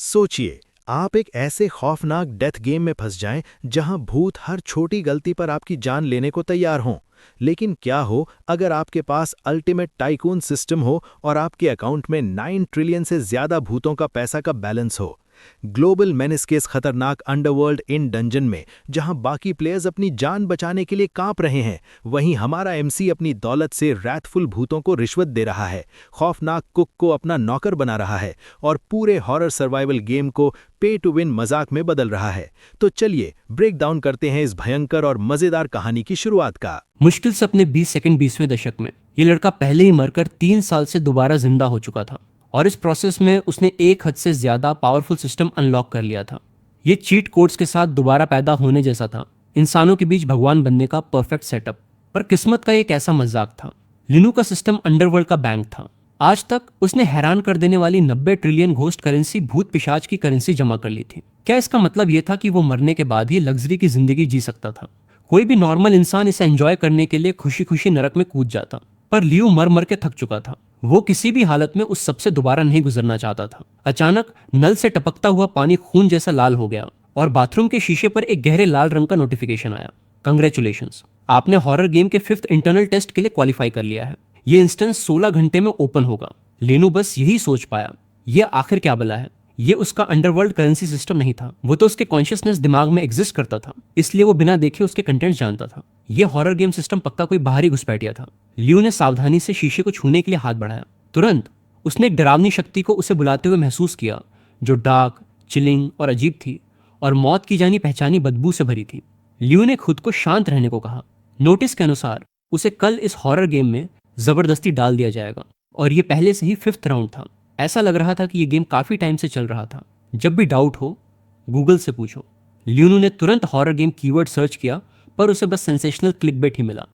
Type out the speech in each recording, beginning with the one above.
सोचिए, आप एक ऐसे खौफनाक डेथ गेम में फंस जाएं जहां भूत हर छोटी गलती पर आपकी जान लेने को तैयार हों। लेकिन क्या हो अगर आपके पास अल्टीमेट टाइकून सिस्टम हो और आपके अकाउंट में 9 ट्रिलियन से ज्यादा भूतों का पैसा का बैलेंस हो। ग्लोबल मेनेस के इस खतरनाक अंडरवर्ल्ड इन डंजन में जहां बाकी प्लेयर्स अपनी जान बचाने के लिए कांप रहे हैं, वहीं हमारा एमसी अपनी दौलत से रैथफुल भूतों को रिश्वत दे रहा है, खौफनाक कुक को अपना नौकर बना रहा है और पूरे हॉरर सर्वाइवल गेम को पे टू विन मजाक में बदल रहा है। तो चलिए ब्रेक डाउन करते हैं इस भयंकर और मजेदार कहानी की शुरुआत का। मुश्किल से अपने 20 सेकंड 20वें दशक में ये लड़का पहले ही मरकर 3 साल से दोबारा जिंदा हो चुका था और इस प्रोसेस में उसने एक हद से ज्यादा पावरफुल सिस्टम अनलॉक कर लिया था। ये चीट कोड्स के साथ दोबारा पैदा होने जैसा था, इंसानों के बीच भगवान बनने का परफेक्ट सेटअप। पर किस्मत का एक ऐसा मजाक था। लिनू का सिस्टम अंडरवर्ल्ड का बैंक था। आज तक उसने हैरान कर देने वाली 90 ट्रिलियन घोस्ट करेंसी भूत पिशाच की करेंसी जमा कर ली थी। क्या इसका मतलब यह था कि वो मरने के बाद ही लग्जरी की जिंदगी जी सकता था? कोई भी नॉर्मल इंसान इसे एंजॉय करने के लिए खुशी खुशी नरक में कूद जाता। पर लियो मर मर के थक चुका था। वो किसी भी हालत में उस सबसे दोबारा नहीं गुजरना चाहता था। अचानक नल से टपकता हुआ पानी खून जैसा लाल हो गया और बाथरूम के शीशे पर एक गहरे लाल रंग का नोटिफिकेशन आया। कंग्रेचुलेशंस, आपने हॉरर गेम के 5th इंटरनल टेस्ट के लिए क्वालिफाई कर लिया है। ये इंस्टेंस 16 घंटे में ओपन होगा। लेनू बस यही सोच पाया, ये आखिर क्या बला है। ये उसका अंडरवर्ल्ड करेंसी सिस्टम नहीं था, वो तो उसके कॉन्शियसनेस दिमाग में एग्जिस्ट करता था, इसलिए वो बिना देखे उसके कंटेंट जानता था। ये हॉरर गेम सिस्टम पक्का कोई बाहरी घुसपैठिया था। लियो ने सावधानी से शीशे को छूने के लिए हाथ बढ़ाया। तुरंत उसने एक डरावनी शक्ति को उसे बुलाते हुए महसूस किया, जो डार्क, चिलिंग और अजीब थी और मौत की जानी पहचानी बदबू से भरी थी। लियो ने खुद को शांत रहने को कहा। नोटिस के अनुसार उसे कल इस हॉरर गेम में जबरदस्ती डाल दिया जाएगा और ये पहले से ही 5th राउंड था। ऐसा लग रहा था कि ये गेम काफी टाइम से चल रहा था। जब भी डाउट हो गूगल से पूछो। लियोनू ने तुरंत हॉरर गेम कीवर्ड सर्च किया, पर उसे बस सेंसेशनल क्लिकबेट ही मिला।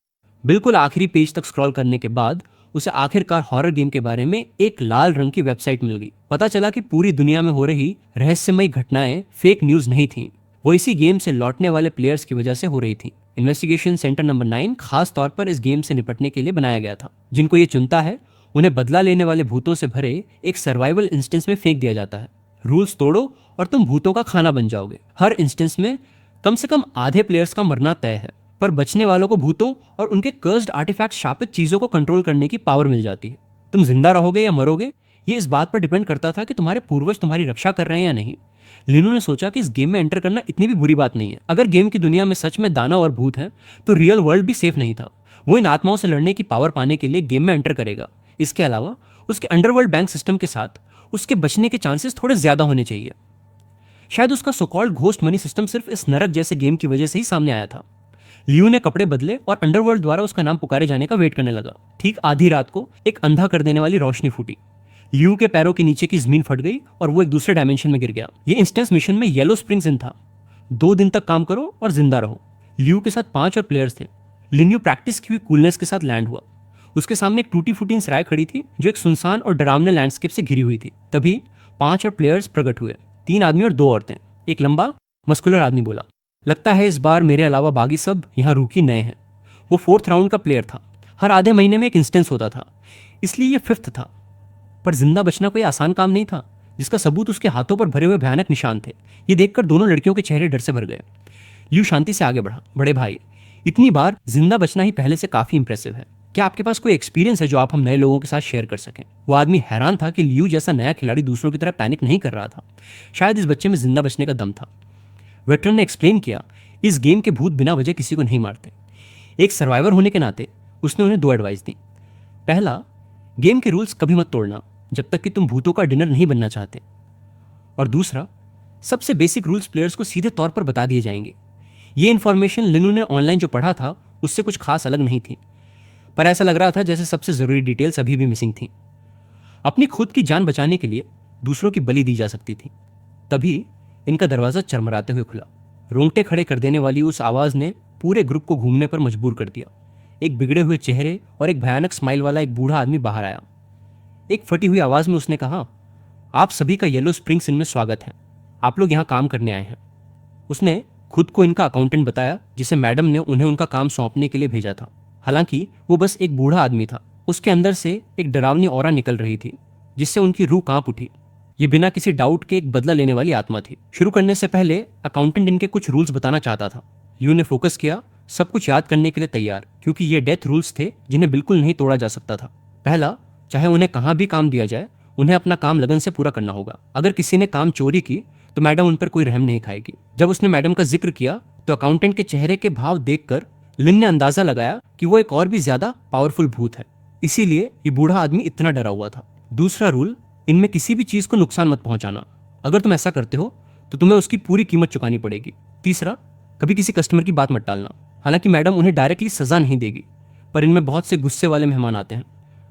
बिल्कुल आखिरी पेज तक स्क्रॉल करने के बाद उसे आखिरकार हॉरर गेम के बारे में एक लाल रंग की वेबसाइट मिल गई। पता चला कि पूरी दुनिया में हो रही रहस्यमयी घटनाएं फेक न्यूज नहीं थी, वो इसी गेम से लौटने वाले प्लेयर्स की वजह से हो रही थी। इन्वेस्टिगेशन सेंटर नंबर 9 खास तौर पर इस गेम से निपटने के लिए बनाया गया था। जिनको ये चुनता है उन्हें बदला लेने वाले भूतों से भरे एक सर्वाइवल इंस्टेंस में फेंक दिया जाता है। रूल्स तोड़ो और तुम भूतों का खाना बन जाओगे। हर इंस्टेंस में कम से कम आधे प्लेयर्स का मरना तय है, पर बचने वालों को भूतों और उनके कर्स्ड आर्टिफैक्ट शापित चीजों को कंट्रोल करने की पावर मिल जाती है। तुम जिंदा रहोगे या मरोगे, ये इस बात पर डिपेंड करता था कि तुम्हारे पूर्वज तुम्हारी रक्षा कर रहे हैं या नहीं। लिनू ने सोचा कि इस गेम में एंटर करना इतनी भी बुरी बात नहीं है। अगर गेम की दुनिया में सच में दानव और भूत हैं, तो रियल वर्ल्ड भी सेफ नहीं था। वो इन आत्माओं से लड़ने की पावर पाने के लिए गेम में एंटर करेगा। इसके अलावा उसके अंडरवर्ल्ड बैंक सिस्टम के साथ उसके बचने के चांसेस थोड़े ज्यादा होने चाहिए। शायद उसका सोकॉल्ड घोस्ट मनी सिस्टम सिर्फ इस नरक जैसे गेम की वजह से ही सामने आया था। लियो ने कपड़े बदले और अंडरवर्ल्ड द्वारा उसका नाम पुकारे जाने का वेट करने लगा। ठीक आधी रात को एक अंधा कर देने वाली रोशनी फूटी। लियो के पैरों के नीचे की जमीन फट गई और वो एक दूसरे डायमेंशन में गिर गया। ये इंस्टेंस मिशन में येलो स्प्रिंग्स इन था। 2 दिन तक काम करो और जिंदा रहो। लियो के साथ 5 और प्लेयर्स थे। लिन्यू प्रैक्टिस की हुई कूलनेस के साथ लैंड हुआ। उसके सामने एक टूटी फूटी सराय खड़ी थी जो एक सुनसान और डरावने लैंडस्केप से घिरी हुई थी। तभी 5 और प्लेयर्स प्रकट हुए, 3 आदमी और 2 औरतें। एक लंबा मस्कुलर आदमी बोला, लगता है इस बार मेरे अलावा बाकी सब यहाँ रूकी नए हैं। वो 4th राउंड का प्लेयर था। हर आधे महीने में एक इंस्टेंस होता था, इसलिए ये 5th था। पर जिंदा बचना कोई आसान काम नहीं था, जिसका सबूत उसके हाथों पर भरे हुए भयानक निशान थे। ये देखकर दोनों लड़कियों के चेहरे डर से भर गए। लियो शांति से आगे बढ़ा। बड़े भाई, इतनी बार जिंदा बचना ही पहले से काफी इंप्रेसिव है। क्या आपके पास कोई एक्सपीरियंस है जो आप हम नए लोगों के साथ शेयर कर सकें? वो आदमी हैरान था कि लियो जैसा नया खिलाड़ी दूसरों की तरह पैनिक नहीं कर रहा था। शायद इस बच्चे में जिंदा बचने का दम था। वेटरन ने एक्सप्लेन किया, इस गेम के भूत बिना वजह किसी को नहीं मारते। एक सर्वाइवर होने के नाते उसने उन्हें 2 एडवाइस दी। पहला, गेम के रूल्स कभी मत तोड़ना जब तक कि तुम भूतों का डिनर नहीं बनना चाहते। और दूसरा, सबसे बेसिक रूल्स प्लेयर्स को सीधे तौर पर बता दिए जाएंगे। ये इन्फॉर्मेशन लिनू ने ऑनलाइन जो पढ़ा था उससे कुछ खास अलग नहीं थी, पर ऐसा लग रहा था जैसे सबसे जरूरी डिटेल्स अभी भी मिसिंग थी। अपनी खुद की जान बचाने के लिए दूसरों की बलि दी जा सकती थी। तभी इनका दरवाजा चरमराते हुए खुला। रोंगटे खड़े कर देने वाली उस आवाज ने पूरे ग्रुप को घूमने पर मजबूर कर दिया। एक बिगड़े हुए चेहरे और एक भयानक स्माइल वाला एक बूढ़ा आदमी बाहर आया। एक फटी हुई आवाज में उसने कहा, आप सभी का येलो स्प्रिंग्स इन में स्वागत है। आप लोग यहाँ काम करने आए हैं। उसने खुद को इनका अकाउंटेंट बताया, जिसे मैडम ने उन्हें उनका काम सौंपने के लिए भेजा था। हालांकि वो बस एक बूढ़ा आदमी था। उसके अंदर से एक डरावनी ऑरा निकल रही थी, जिससे उनकी रूह कांप उठी। ये बिना किसी डाउट के एक बदला लेने वाली आत्मा थी। शुरू करने से पहले अकाउंटेंट इनके कुछ रूल्स बताना चाहता था। लियो ने फोकस किया, सब कुछ याद करने के लिए तैयार, क्योंकि ये डेथ रूल्स थे जिन्हें बिल्कुल नहीं तोड़ा जा सकता था। पहला, चाहे उन्हें कहाँ भी काम दिया जाए, उन्हें अपना काम लगन से पूरा करना होगा। अगर किसी ने काम चोरी की तो मैडम उन पर कोई रहम नहीं खाएगी। जब उसने मैडम का जिक्र किया तो अकाउंटेंट के चेहरे के भाव देखकर लिन ने अंदाजा लगाया कि वो एक और भी ज्यादा पावरफुल भूत है, इसीलिए ये बूढ़ा आदमी इतना डरा हुआ था। दूसरा रूल, इनमें किसी भी चीज को नुकसान मत पहुंचाना। अगर तुम ऐसा करते हो तो तुम्हें उसकी पूरी कीमत चुकानी पड़ेगी। तीसरा, कभी किसी कस्टमर की बात मत टालना। हालांकि मैडम उन्हें डायरेक्टली सजा नहीं देगी, पर इनमें बहुत से गुस्से वाले मेहमान आते हैं।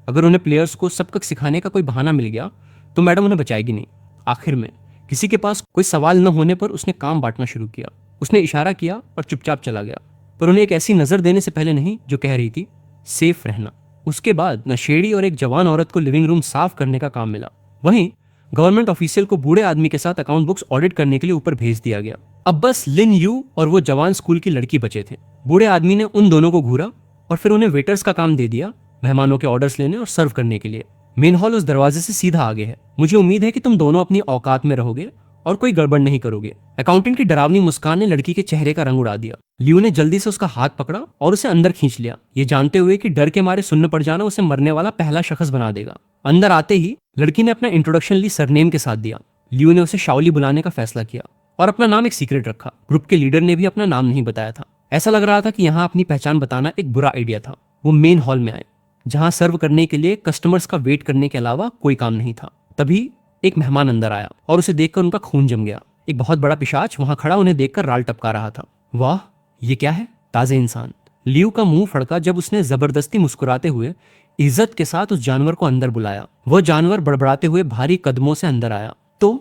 अगर उन्हें प्लेयर्स को सबक सिखाने का कोई बहाना मिल गया तो मैडम उन्हें बचाएगी नहीं। आखिर में किसी के पास कोई सवाल न होने पर उसने काम बांटना शुरू किया। उसने इशारा किया और चुपचाप चला गया, पर उन्हें एक ऐसी नजर देने से पहले नहीं जो कह रही थी सेफ रहना। उसके बाद नशेड़ी और एक जवान औरत को लिविंग रूम साफ करने का काम मिला। वहीं गवर्नमेंट ऑफिशियल को बूढ़े आदमी के साथ अकाउंट बुक्स ऑडिट करने के लिए ऊपर भेज दिया गया। अब बस लिन यू और वो जवान स्कूल की लड़की बचे थे। बूढ़े आदमी ने उन दोनों को घूरा और फिर उन्हें वेटर्स का काम दे दिया, मेहमानों के ऑर्डर्स लेने और सर्व करने के लिए। मेन हॉल उस दरवाजे से सीधा आगे है। मुझे उम्मीद है कि तुम दोनों अपनी औकात में रहोगे और कोई गड़बड़ नहीं करोगे। अकाउंटेंट की डरावनी मुस्कान ने लड़की के चेहरे का रंग उड़ा दिया। लियो ने जल्दी से उसका हाथ पकड़ा और उसे अंदर खींच लिया, ये जानते हुए कि डर के मारे सुन्न पड़ जाना उसे मरने वाला पहला शख्स बना देगा। अंदर आते ही लड़की ने अपना इंट्रोडक्शन ली सरनेम के साथ दिया। लियो ने उसे शाओली बुलाने का फैसला किया और अपना नाम एक सीक्रेट रखा। ग्रुप के लीडर ने भी अपना नाम नहीं बताया था। ऐसा लग रहा था कि यहाँ अपनी पहचान बताना एक बुरा आइडिया था। वो मेन हॉल में आए, जहां सर्व करने के लिए कस्टमर्स का वेट करने के अलावा कोई काम नहीं था। तभी एक मेहमान अंदर आया और उसे देखकर उनका खून जम गया। एक बहुत बड़ा पिशाच वहां खड़ा उन्हें देखकर राल टपका रहा था। वाह, ये क्या है? ताजे इंसान। लियो का मुंह फड़का जब उसने जबरदस्ती मुस्कुराते हुए इज्जत के साथ उस जानवर को अंदर बुलाया। वह जानवर बड़बड़ाते हुए भारी कदमों से अंदर आया। तो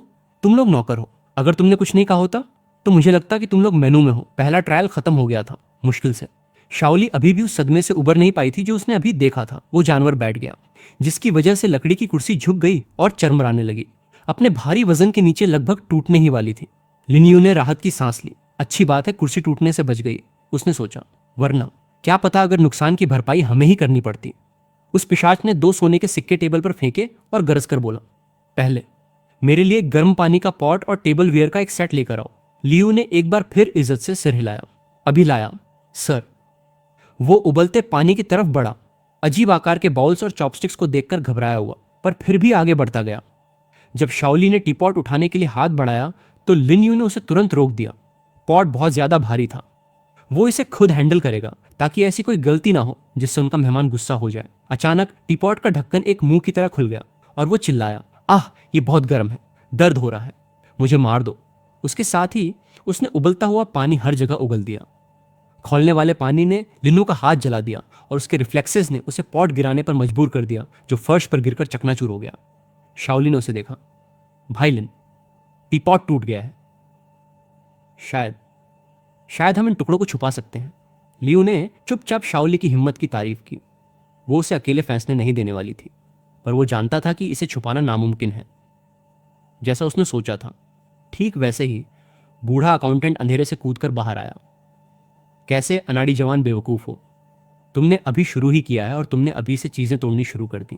तुम लोग नौकर हो। अगर तुमने कुछ नहीं कहा होता तो मुझे लगता कि तुम लोग मेनू में हो। पहला ट्रायल खत्म हो गया था, मुश्किल से। शाओली अभी भी उस सदमे से उबर नहीं पाई थी जो उसने अभी देखा था। वो जानवर बैठ गया, जिसकी वजह से लकड़ी की कुर्सी झुक गई और चरमराने लगी। अपने भारी वजन के नीचे लगभग टूटने ही वाली थी। लिनियो ने राहत की सांस ली। अच्छी बात है कुर्सी टूटने से बच गई, उसने सोचा, वरना क्या पता अगर नुकसान की भरपाई हमें ही करनी पड़ती। उस पिशाच ने 2 सोने के सिक्के टेबल पर फेंके और गरज कर बोला, पहले मेरे लिए गर्म पानी का पॉट और टेबल वेयर का एक सेट लेकर आओ। लियो ने एक बार फिर इज्जत से सिर हिलाया। अभी लाया सर। वो उबलते पानी की तरफ बढ़ा, अजीब आकार के बाउल्स और चॉपस्टिक्स को देखकर घबराया हुआ, पर फिर भी आगे बढ़ता गया। जब शाओली ने टीपॉट उठाने के लिए हाथ बढ़ाया तो लिन यू ने उसे तुरंत रोक दिया। पॉट बहुत ज्यादा भारी था, वो इसे खुद हैंडल करेगा ताकि ऐसी कोई गलती ना हो जिससे उनका मेहमान गुस्सा हो जाए। अचानक टीपॉट का ढक्कन एक मुंह की तरह खुल गया और वो चिल्लाया, आह, ये बहुत गर्म है, दर्द हो रहा है, मुझे मार दो। उसके साथ ही उसने उबलता हुआ पानी हर जगह उगल दिया। खोलने वाले पानी ने लिनू का हाथ जला दिया और उसके रिफ्लेक्सेस ने उसे पॉट गिराने पर मजबूर कर दिया, जो फर्श पर गिरकर चकनाचूर हो गया। शाओली ने उसे देखा, भाई लिन, टीपॉट टूट गया है। शायद हम इन टुकड़ों को छुपा सकते हैं। लियू ने चुपचाप शाओली की हिम्मत की तारीफ की। वो उसे अकेले फैसले नहीं देने वाली थी, पर वो जानता था कि इसे छुपाना नामुमकिन है। जैसा उसने सोचा था, ठीक वैसे ही बूढ़ा अकाउंटेंट अंधेरे से कूदकर बाहर आया। कैसे अनाड़ी जवान बेवकूफ हो, तुमने अभी शुरू ही किया है और तुमने अभी से चीजें तोड़नी शुरू कर दी।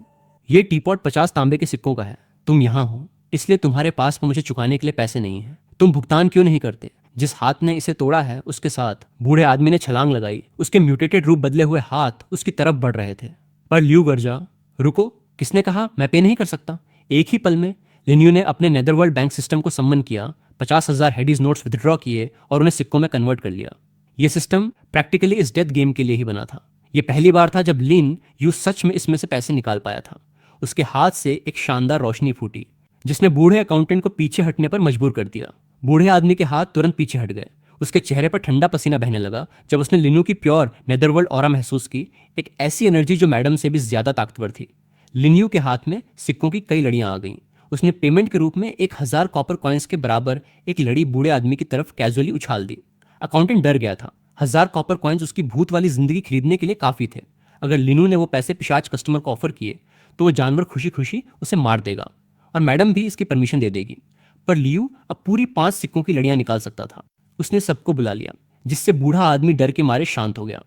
ये टीपॉट 50 तांबे के सिक्कों का है। तुम यहां हो इसलिए तुम्हारे पास मुझे चुकाने के लिए पैसे नहीं है। तुम भुगतान क्यों नहीं करते? जिस हाथ ने इसे तोड़ा है उसके साथ बूढ़े आदमी ने छलांग लगाई। उसके म्यूटेटेड रूप बदले हुए हाथ उसकी तरफ बढ़ रहे थे। पर लियू गर्जा, रुको, किसने कहा मैं पे नहीं कर सकता? एक ही पल में लिन्यू ने अपने नेदरवर्ल्ड बैंक सिस्टम को सम्मन किया, 50,000 हेडीज नोट्स विदड्रॉ किए और उन्हें सिक्कों में कन्वर्ट कर लिया। यह सिस्टम प्रैक्टिकली इस डेथ गेम के लिए ही बना था। यह पहली बार था जब लिन यू सच में इसमें से पैसे निकाल पाया था। उसके हाथ से एक शानदार रोशनी फूटी जिसने बूढ़े अकाउंटेंट को पीछे हटने पर मजबूर कर दिया। बूढ़े आदमी के हाथ तुरंत पीछे हट गए। उसके चेहरे पर ठंडा पसीना बहने लगा जब उसने लिनू की प्योर नेदरवर्ल्ड ऑरा महसूस की, एक ऐसी एनर्जी जो मैडम से भी ज्यादा ताकतवर थी। लिन्यू के हाथ में सिक्कों की कई लड़ियां आ गईं। उसने पेमेंट के रूप में 1000 कॉपर कॉइन्स के बराबर एक लड़ी बूढ़े आदमी की तरफ कैजुअली उछाल दी। अकाउंटेंट डर गया था। 1000 कॉपर कॉइन्स उसकी भूत वाली जिंदगी खरीदने के लिए काफी थे। अगर लिनू ने वो पैसे पिशाच कस्टमर को ऑफर किए तो वो जानवर खुशी खुशी उसे मार देगा और मैडम भी इसकी परमिशन दे देगी। पर लियू अब पूरी 5 सिक्कों की लड़ियां निकाल सकता था। उसने सबको बुला लिया, जिससे बूढ़ा आदमी डर के मारे शांत हो गया।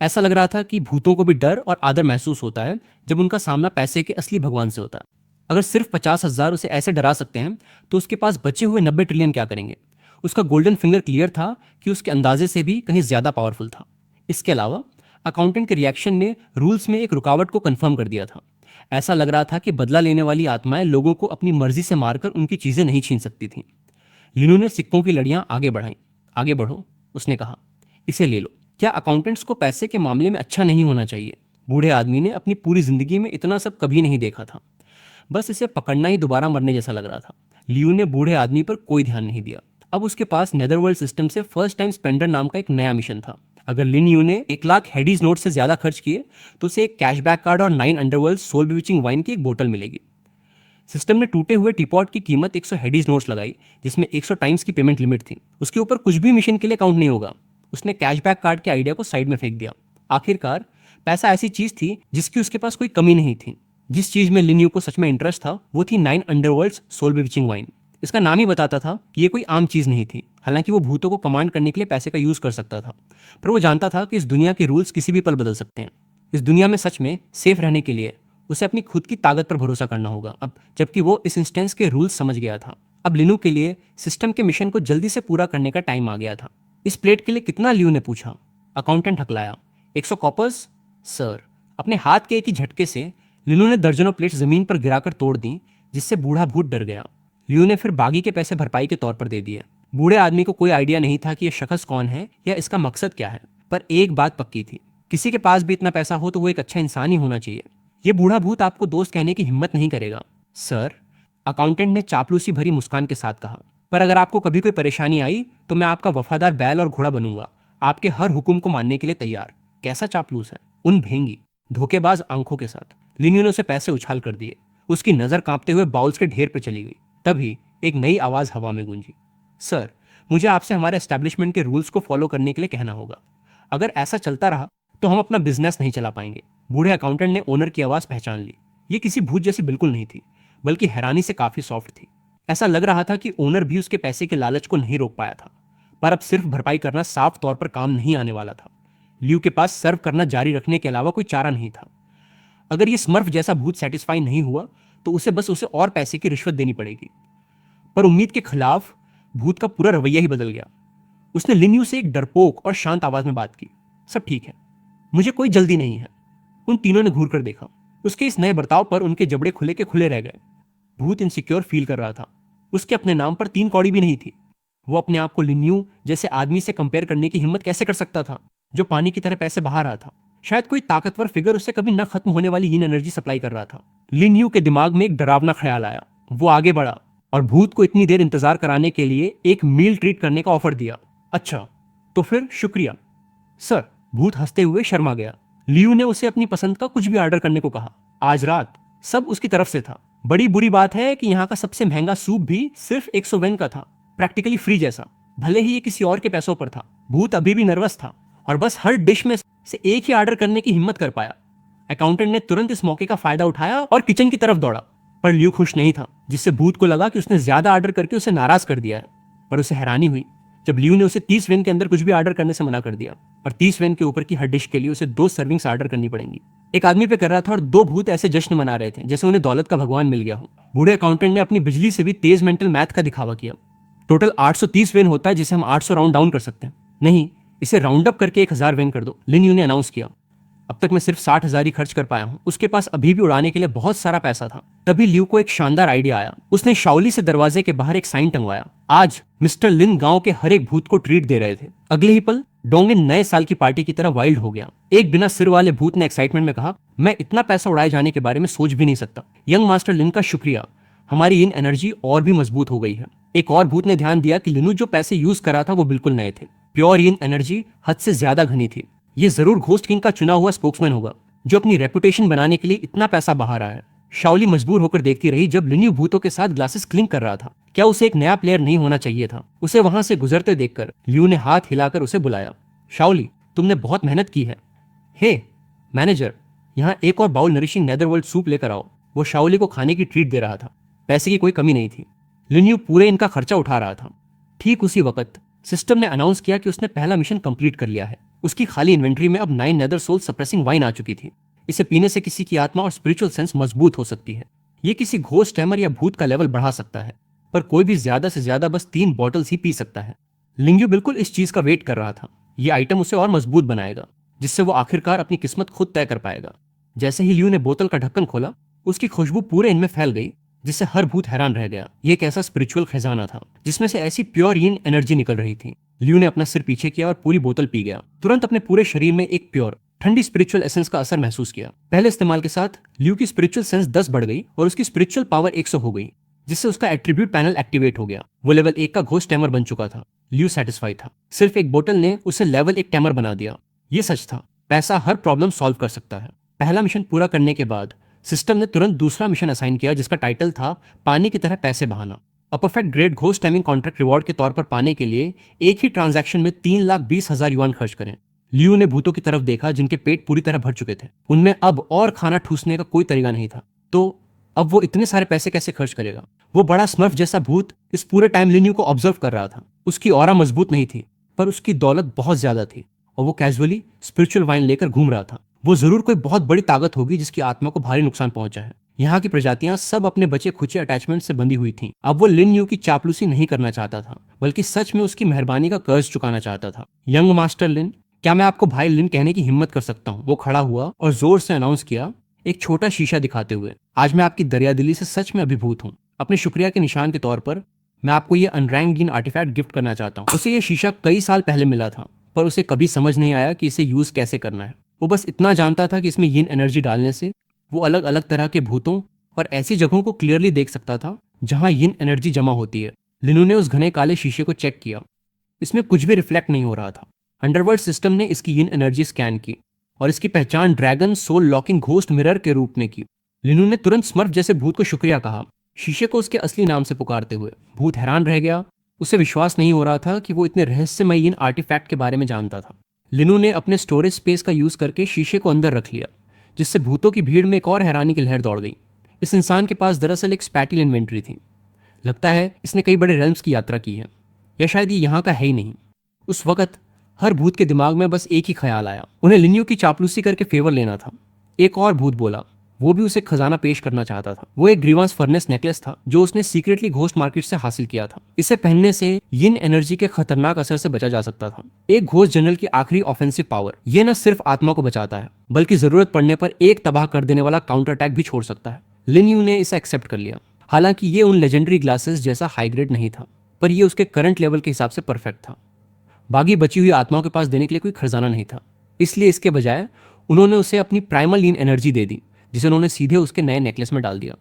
ऐसा लग रहा था कि भूतों को भी डर और आदर महसूस होता है जब उनका सामना पैसे के असली भगवान से होता है। अगर सिर्फ 50,000 उसे ऐसे डरा सकते हैं तो उसके पास बचे हुए 90 ट्रिलियन क्या करेंगे। उसका गोल्डन फिंगर क्लियर था कि उसके अंदाजे से भी कहीं ज्यादा पावरफुल था। इसके अलावा अकाउंटेंट के रिएक्शन ने रूल्स में एक रुकावट को कंफर्म कर दिया था। ऐसा लग रहा था कि बदला लेने वाली आत्माएं लोगों को अपनी मर्जी से मारकर उनकी चीजें नहीं छीन सकती थीं। लिनू ने सिक्कों की लड़ियां आगे बढ़ाई। आगे बढ़ो, उसने कहा, इसे ले लो। क्या अकाउंटेंट्स को पैसे के मामले में अच्छा नहीं होना चाहिए? बूढ़े आदमी ने अपनी पूरी जिंदगी में इतना सब कभी नहीं देखा था। बस इसे पकड़ना ही दोबारा मरने जैसा लग रहा था। लियू ने बूढ़े आदमी पर कोई ध्यान नहीं दिया। अब उसके पास नेदरवर्ल्ड सिस्टम से फर्स्ट टाइम स्पेंडर नाम का एक नया मिशन था। अगर लिन यू ने 1 लाख हेडीज नोट से ज्यादा खर्च किए तो उसे एक कैशबैक कार्ड और 9 अंडरवर्ल्ड सोल बिविचिंग वाइन की एक बोतल मिलेगी। सिस्टम ने टूटे हुए टीपॉट की कीमत 100 हेडीज नोट्स लगाई, जिसमें 100 टाइम्स की पेमेंट लिमिट थी। उसके ऊपर कुछ भी मिशन के लिए काउंट नहीं होगा। उसने कैशबैक कार्ड के आइडिया को साइड में फेंक दिया। आखिरकार पैसा ऐसी चीज थी जिसकी उसके पास कोई कमी नहीं थी। जिस चीज में लिन यू को सच में इंटरेस्ट था वो थी 9 अंडरवर्ल्ड्स सोल बिविचिंग वाइन। इसका नाम ही बताता था कि ये कोई आम चीज नहीं थी। हालांकि वो भूतों को कमांड करने के लिए पैसे का यूज कर सकता था, पर वो जानता था कि इस दुनिया के रूल्स किसी भी पल बदल सकते हैं। इस दुनिया में सच में सेफ रहने के लिए उसे अपनी खुद की ताकत पर भरोसा करना होगा। अब जबकि वो इस इंस्टेंस के रूल्स समझ गया था, अब लिनू के लिए सिस्टम के मिशन को जल्दी से पूरा करने का टाइम आ गया था। इस प्लेट के लिए कितना, लियू ने पूछा। अकाउंटेंट हकलाया। 100 कॉपर्स सर। अपने हाथ के एक ही झटके से लिनू ने दर्जनों प्लेट जमीन पर गिराकर तोड़ दी, जिससे बूढ़ा भूत डर गया। लियू ने फिर बागी के पैसे भरपाई के तौर पर दे दिए। बूढ़े आदमी को कोई आइडिया नहीं था कि यह शख्स कौन है या इसका मकसद क्या है, पर एक बात पक्की थी, किसी के पास भी इतना पैसा हो तो वो एक अच्छा इंसान ही होना चाहिए। ये बूढ़ा भूत आपको दोस्त कहने की हिम्मत नहीं करेगा सर, अकाउंटेंट ने चापलूसी भरी मुस्कान के साथ कहा। पर अगर आपको कभी कोई परेशानी आई तो मैं आपका वफादार बैल और घोड़ा बनूंगा, आपके हर हुक्म को मानने के लिए तैयार। कैसा चापलूस है, उन भेंगी धोखेबाज आंखों के साथ। लिनियो ने उसे पैसे उछाल कर दिए। उसकी नजर कांपते हुए बाउल्स के ढेर पर चली गई। तभी एक नई आवाज हवा में गूंजी। सर, मुझे आपसे हमारे एस्टेब्लिशमेंट के रूल्स को फॉलो करने के लिए कहना होगा। अगर ऐसा चलता रहा तो हम अपना बिजनेस नहीं चला पाएंगे। बूढ़े अकाउंटेंट ने ओनर की आवाज पहचान ली। ये किसी भूत जैसी बिल्कुल नहीं थी, बल्कि हैरानी से काफी सॉफ्ट थी। ऐसा लग रहा था कि ओनर भी उसके पैसे के लालच को नहीं रोक पाया था। पर अब सिर्फ भरपाई करना साफ तौर पर काम नहीं आने वाला था। लियू के पास सर्व करना जारी रखने के अलावा कोई चारा नहीं था। अगर ये स्मर्फ जैसा भूत सेटिस्फाई नहीं हुआ तो उसे और पैसे की रिश्वत देनी पड़ेगी। पर उम्मीद के खिलाफ भूत का पूरा रवैया ही बदल गया। उसने लिन्यू से एक डरपोक और शांत आवाज में बात की। सब ठीक है, मुझे कोई जल्दी नहीं है। उन तीनों ने घूर कर देखा। उसके इस नए बर्ताव पर उनके जबड़े खुले के खुले रह गए। भूत इनसिक्योर फील कर रहा था। उसके अपने नाम पर 3 कौड़ी भी नहीं थी। वो अपने आप को लिन्यू जैसे आदमी से कंपेयर करने की हिम्मत कैसे कर सकता था, जो पानी की तरह पैसे बहा रहा था। शायद कोई ताकतवर फिगर उसे कभी न खत्म होने वाली यीन एनर्जी सप्लाई कर रहा था। लिन्यू के दिमाग में एक डरावना ख्याल आया। वो आगे बढ़ा और भूत को इतनी देर इंतजार कराने के लिए एक मील ट्रीट करने का ऑफर दिया। अच्छा, तो फिर शुक्रिया सर। भूत हंसते हुए शर्मा गया। लियू ने उसे अपनी पसंद का कुछ भी ऑर्डर करने को कहा। आज रात सब उसकी तरफ से था। बड़ी बुरी बात है कि यहाँ का सबसे महंगा सूप भी सिर्फ 100 वेन का था, प्रैक्टिकली फ्री जैसा। भले ही ये किसी और के पैसों पर था। भूत अभी भी नर्वस था और बस हर डिश में से एक ही ऑर्डर करने की हिम्मत कर पाया। अकाउंटेंट ने तुरंत इस मौके का फायदा उठाया और किचन की तरफ दौड़ा। पर लियू खुश नहीं था, जिससे भूत को लगा कि उसने ज्यादा ऑर्डर करके उसे नाराज कर दिया है। पर उसे हैरानी हुई जब लियू ने उसे 30 वेन के अंदर कुछ भी ऑर्डर करने से मना कर दिया। और 30 वेन के ऊपर की हर डिश के लिए उसे 2 सर्विंग्स ऑर्डर करनी पड़ेंगी। एक आदमी पे कर रहा था और 2 भूत ऐसे जश्न मना रहे थे जैसे उन्हें दौलत का भगवान मिल गया हो। बूढ़े अकाउंटेंट ने अपनी बिजली से भी तेज मेंटल मैथ का दिखावा किया। टोटल 830 वेन होता है, जिसे हम 800 राउंड डाउन कर सकते हैं। नहीं, इसे राउंड अप करके 1000 वेन कर दो, लिन यू ने अनाउंस किया। अब तक मैं सिर्फ 60,000 ही खर्च कर पाया हूँ। उसके पास अभी भी उड़ाने के लिए बहुत सारा पैसा था। तभी लियू को एक शानदार आइडिया आया। उसने शाओली से दरवाजे के बाहर एक साइन टंगवाया। आज मिस्टर लिन गांव के हर एक भूत को ट्रीट दे रहे थे। अगले ही पल डोंगिन नए साल की पार्टी की तरह वाइल्ड हो गया। एक बिना सिर वाले भूत ने एक्साइटमेंट में कहा, मैं इतना पैसा उड़ाए जाने के बारे में सोच भी नहीं सकता। यंग मास्टर लिन का शुक्रिया, हमारी इन एनर्जी और भी मजबूत हो गई है। एक और भूत ने ध्यान दिया कि लिनू जो पैसे यूज कर रहा था वो बिल्कुल नए थे। प्योर इन एनर्जी हद से ज्यादा घनी थी। ये जरूर घोस्ट किंग का चुना हुआ स्पोक्समैन होगा, जो अपनी रेपुटेशन बनाने के लिए इतना पैसा बहा रहा है। शाओली मजबूर होकर देखती रही जब लिन्यू भूतों के साथ ग्लासेस क्लिंक कर रहा था। क्या उसे एक नया प्लेयर नहीं होना चाहिए था? उसे वहां से गुजरते देखकर लियू ने हाथ हिलाकर उसे बुलाया। शाओली, तुमने बहुत मेहनत की है। हे मैनेजर, यहाँ एक और बाउल नरिशिंग नेदरवर्ल्ड सूप लेकर आओ। वो शाओली को खाने की ट्रीट दे रहा था। पैसे की कोई कमी नहीं थी। लिन्यू पूरे इनका खर्चा उठा रहा था। ठीक उसी वक्त सिस्टम ने अनाउंस किया कि उसने पहला मिशन कंप्लीट कर लिया है। उसकी खाली इन्वेंट्री में अब 9 नेदर सोल सप्रेसिंग वाइन आ चुकी थी। इसे पीने से किसी की आत्मा और स्पिरिचुअल सेंस मजबूत हो सकती है। ये किसी घोस्ट हैमर या भूत का लेवल बढ़ा सकता है, पर कोई भी ज्यादा से ज्यादा बस 3 बॉटल्स ही पी सकता है। लिंग्यू बिल्कुल इस चीज का वेट कर रहा था। ये आइटम उसे और मजबूत बनाएगा, जिससे वो आखिरकार अपनी किस्मत खुद तय कर पाएगा। जैसे ही लियू ने बोतल का ढक्कन खोला, उसकी खुशबू पूरे इनमें फैल गई, जिससे हर भूत हैरान रह गया। ये एक ऐसा स्पिरिचुअल खजाना था जिसमें से ऐसी प्योर यीन एनर्जी निकल रही थी। लियू ने अपना सिर पीछे किया और पूरी बोतल पी गया। तुरंत अपने पूरे शरीर में एक प्योर ठंडी स्पिरिचुअल एसेंस का असर महसूस किया। पहले इस्तेमाल के साथ लियू की स्पिरिचुअल सेंस 10 बढ़ गई और उसकी स्पिरिचुअल पावर 100 हो गई, जिससे उसका एट्रीब्यूट पैनल एक्टिवेट हो गया। वो लेवल 1 का घोस्ट टैमर बन चुका था। लियू सेटिस्फाइड था। सिर्फ एक बोतल ने उसे लेवल 1 टैमर बना दिया। ये सच था, पैसा हर प्रॉब्लम सॉल्व कर सकता है। पहला मिशन पूरा करने के बाद सिस्टम ने तुरंत दूसरा मिशन असाइन किया, जिसका टाइटल था पानी की तरह पैसे बहाना। A perfect grade ghost timing contract reward के तौर पर पाने के लिए एक ही ट्रांजैक्शन में 3,20,000 युआन खर्च करें। लियू ने भूतों की तरफ देखा जिनके पेट पूरी तरह भर चुके थे। उनमें अब और खाना ठूसने का कोई तरीका नहीं था। तो अब वो इतने सारे पैसे कैसे खर्च करेगा? वो बड़ा स्मर्फ जैसा भूत इस पूरे टाइम लिन्यू को ऑब्जर्व कर रहा था। उसकी ऑरा मजबूत नहीं थी, पर उसकी दौलत बहुत ज्यादा थी और वो कैजुअली स्पिरिचुअल वाइन लेकर घूम रहा था। वो जरूर कोई बहुत बड़ी ताकत होगी जिसकी आत्मा को भारी नुकसान पहुंचा है। यहाँ की प्रजातियां सब अपने बचे खुचे अटैचमेंट से बंधी हुई थीं। अब वो लिन यू की चापलूसी नहीं करना चाहता था, बल्कि सच में उसकी मेहरबानी का कर्ज चुकाना चाहता था। यंग मास्टर लिन, क्या मैं आपको भाई लिन कहने की हिम्मत कर सकता हूँ? वो खड़ा हुआ और जोर से अनाउंस किया, एक छोटा शीशा दिखाते हुए। आज मैं आपकी दरियादिली से सच में अभिभूत हूँ। अपने शुक्रिया के निशान के तौर पर मैं आपको ये अनरैंक्ड यीन आर्टिफैक्ट गिफ्ट करना चाहता हूँ। उसे ये शीशा कई साल पहले मिला था, पर उसे कभी समझ नहीं आया कि इसे यूज कैसे करना है। वो बस इतना जानता था कि इसमें यीन एनर्जी डालने से वो अलग अलग तरह के भूतों और ऐसी जगहों को क्लियरली देख सकता था जहां यीन एनर्जी जमा होती है। लिनू ने उस घने काले शीशे को चेक किया। इसमें कुछ भी रिफ्लेक्ट नहीं हो रहा था। अंडरवर्ल्ड सिस्टम ने इसकी यीन एनर्जी स्कैन की और इसकी पहचान dragon soul locking ghost mirror के रूप में की। लिनू ने तुरंत स्मर्फ जैसे भूत को शुक्रिया कहा, शीशे को उसके असली नाम से पुकारते हुए। भूत हैरान रह गया। उसे विश्वास नहीं हो रहा था कि वो इतने रहस्यमय यीन आर्टिफैक्ट के बारे में जानता था। लिनू ने अपने स्टोरेज स्पेस का यूज करके शीशे को अंदर रख लिया, जिससे भूतों की भीड़ में एक और हैरानी की लहर दौड़ गई। इस इंसान के पास दरअसल एक स्पैटिल इन्वेंट्री थी। लगता है इसने कई बड़े रेल्म्स की यात्रा की है, या शायद ये यहाँ का है ही नहीं। उस वक्त हर भूत के दिमाग में बस एक ही ख्याल आया, उन्हें लिन्यू की चापलूसी करके फेवर लेना था। एक और भूत बोला, वो भी उसे खजाना पेश करना चाहता था। वो एक ग्रीवांस फर्नेस नेकलेस था जो उसने सीक्रेटली घोस्ट मार्केट से हासिल किया था। इसे पहनने से यिन एनर्जी के खतरनाक असर से बचा जा सकता था। एक घोस्ट जनरल की आखिरी ऑफेंसिव पावर। ये न सिर्फ आत्मा को बचाता है, बल्कि जरूरत पड़ने पर एक तबाह कर देने वाला काउंटर अटैक भी छोड़ सकता है। लिन यू ने इसे एक्सेप्ट कर लिया। हालांकि ये उन लेजेंडरी ग्लासेस जैसा हाई ग्रेड नहीं था, पर ये उसके करंट लेवल के हिसाब से परफेक्ट था। बाकी बची हुई आत्माओं के पास देने के लिए कोई खजाना नहीं था, इसलिए इसके बजाय उन्होंने उसे अपनी प्राइमल लीन एनर्जी दे दी, जिसे उन्होंने सीधे उसके नए नेकलेस में डाल दिया।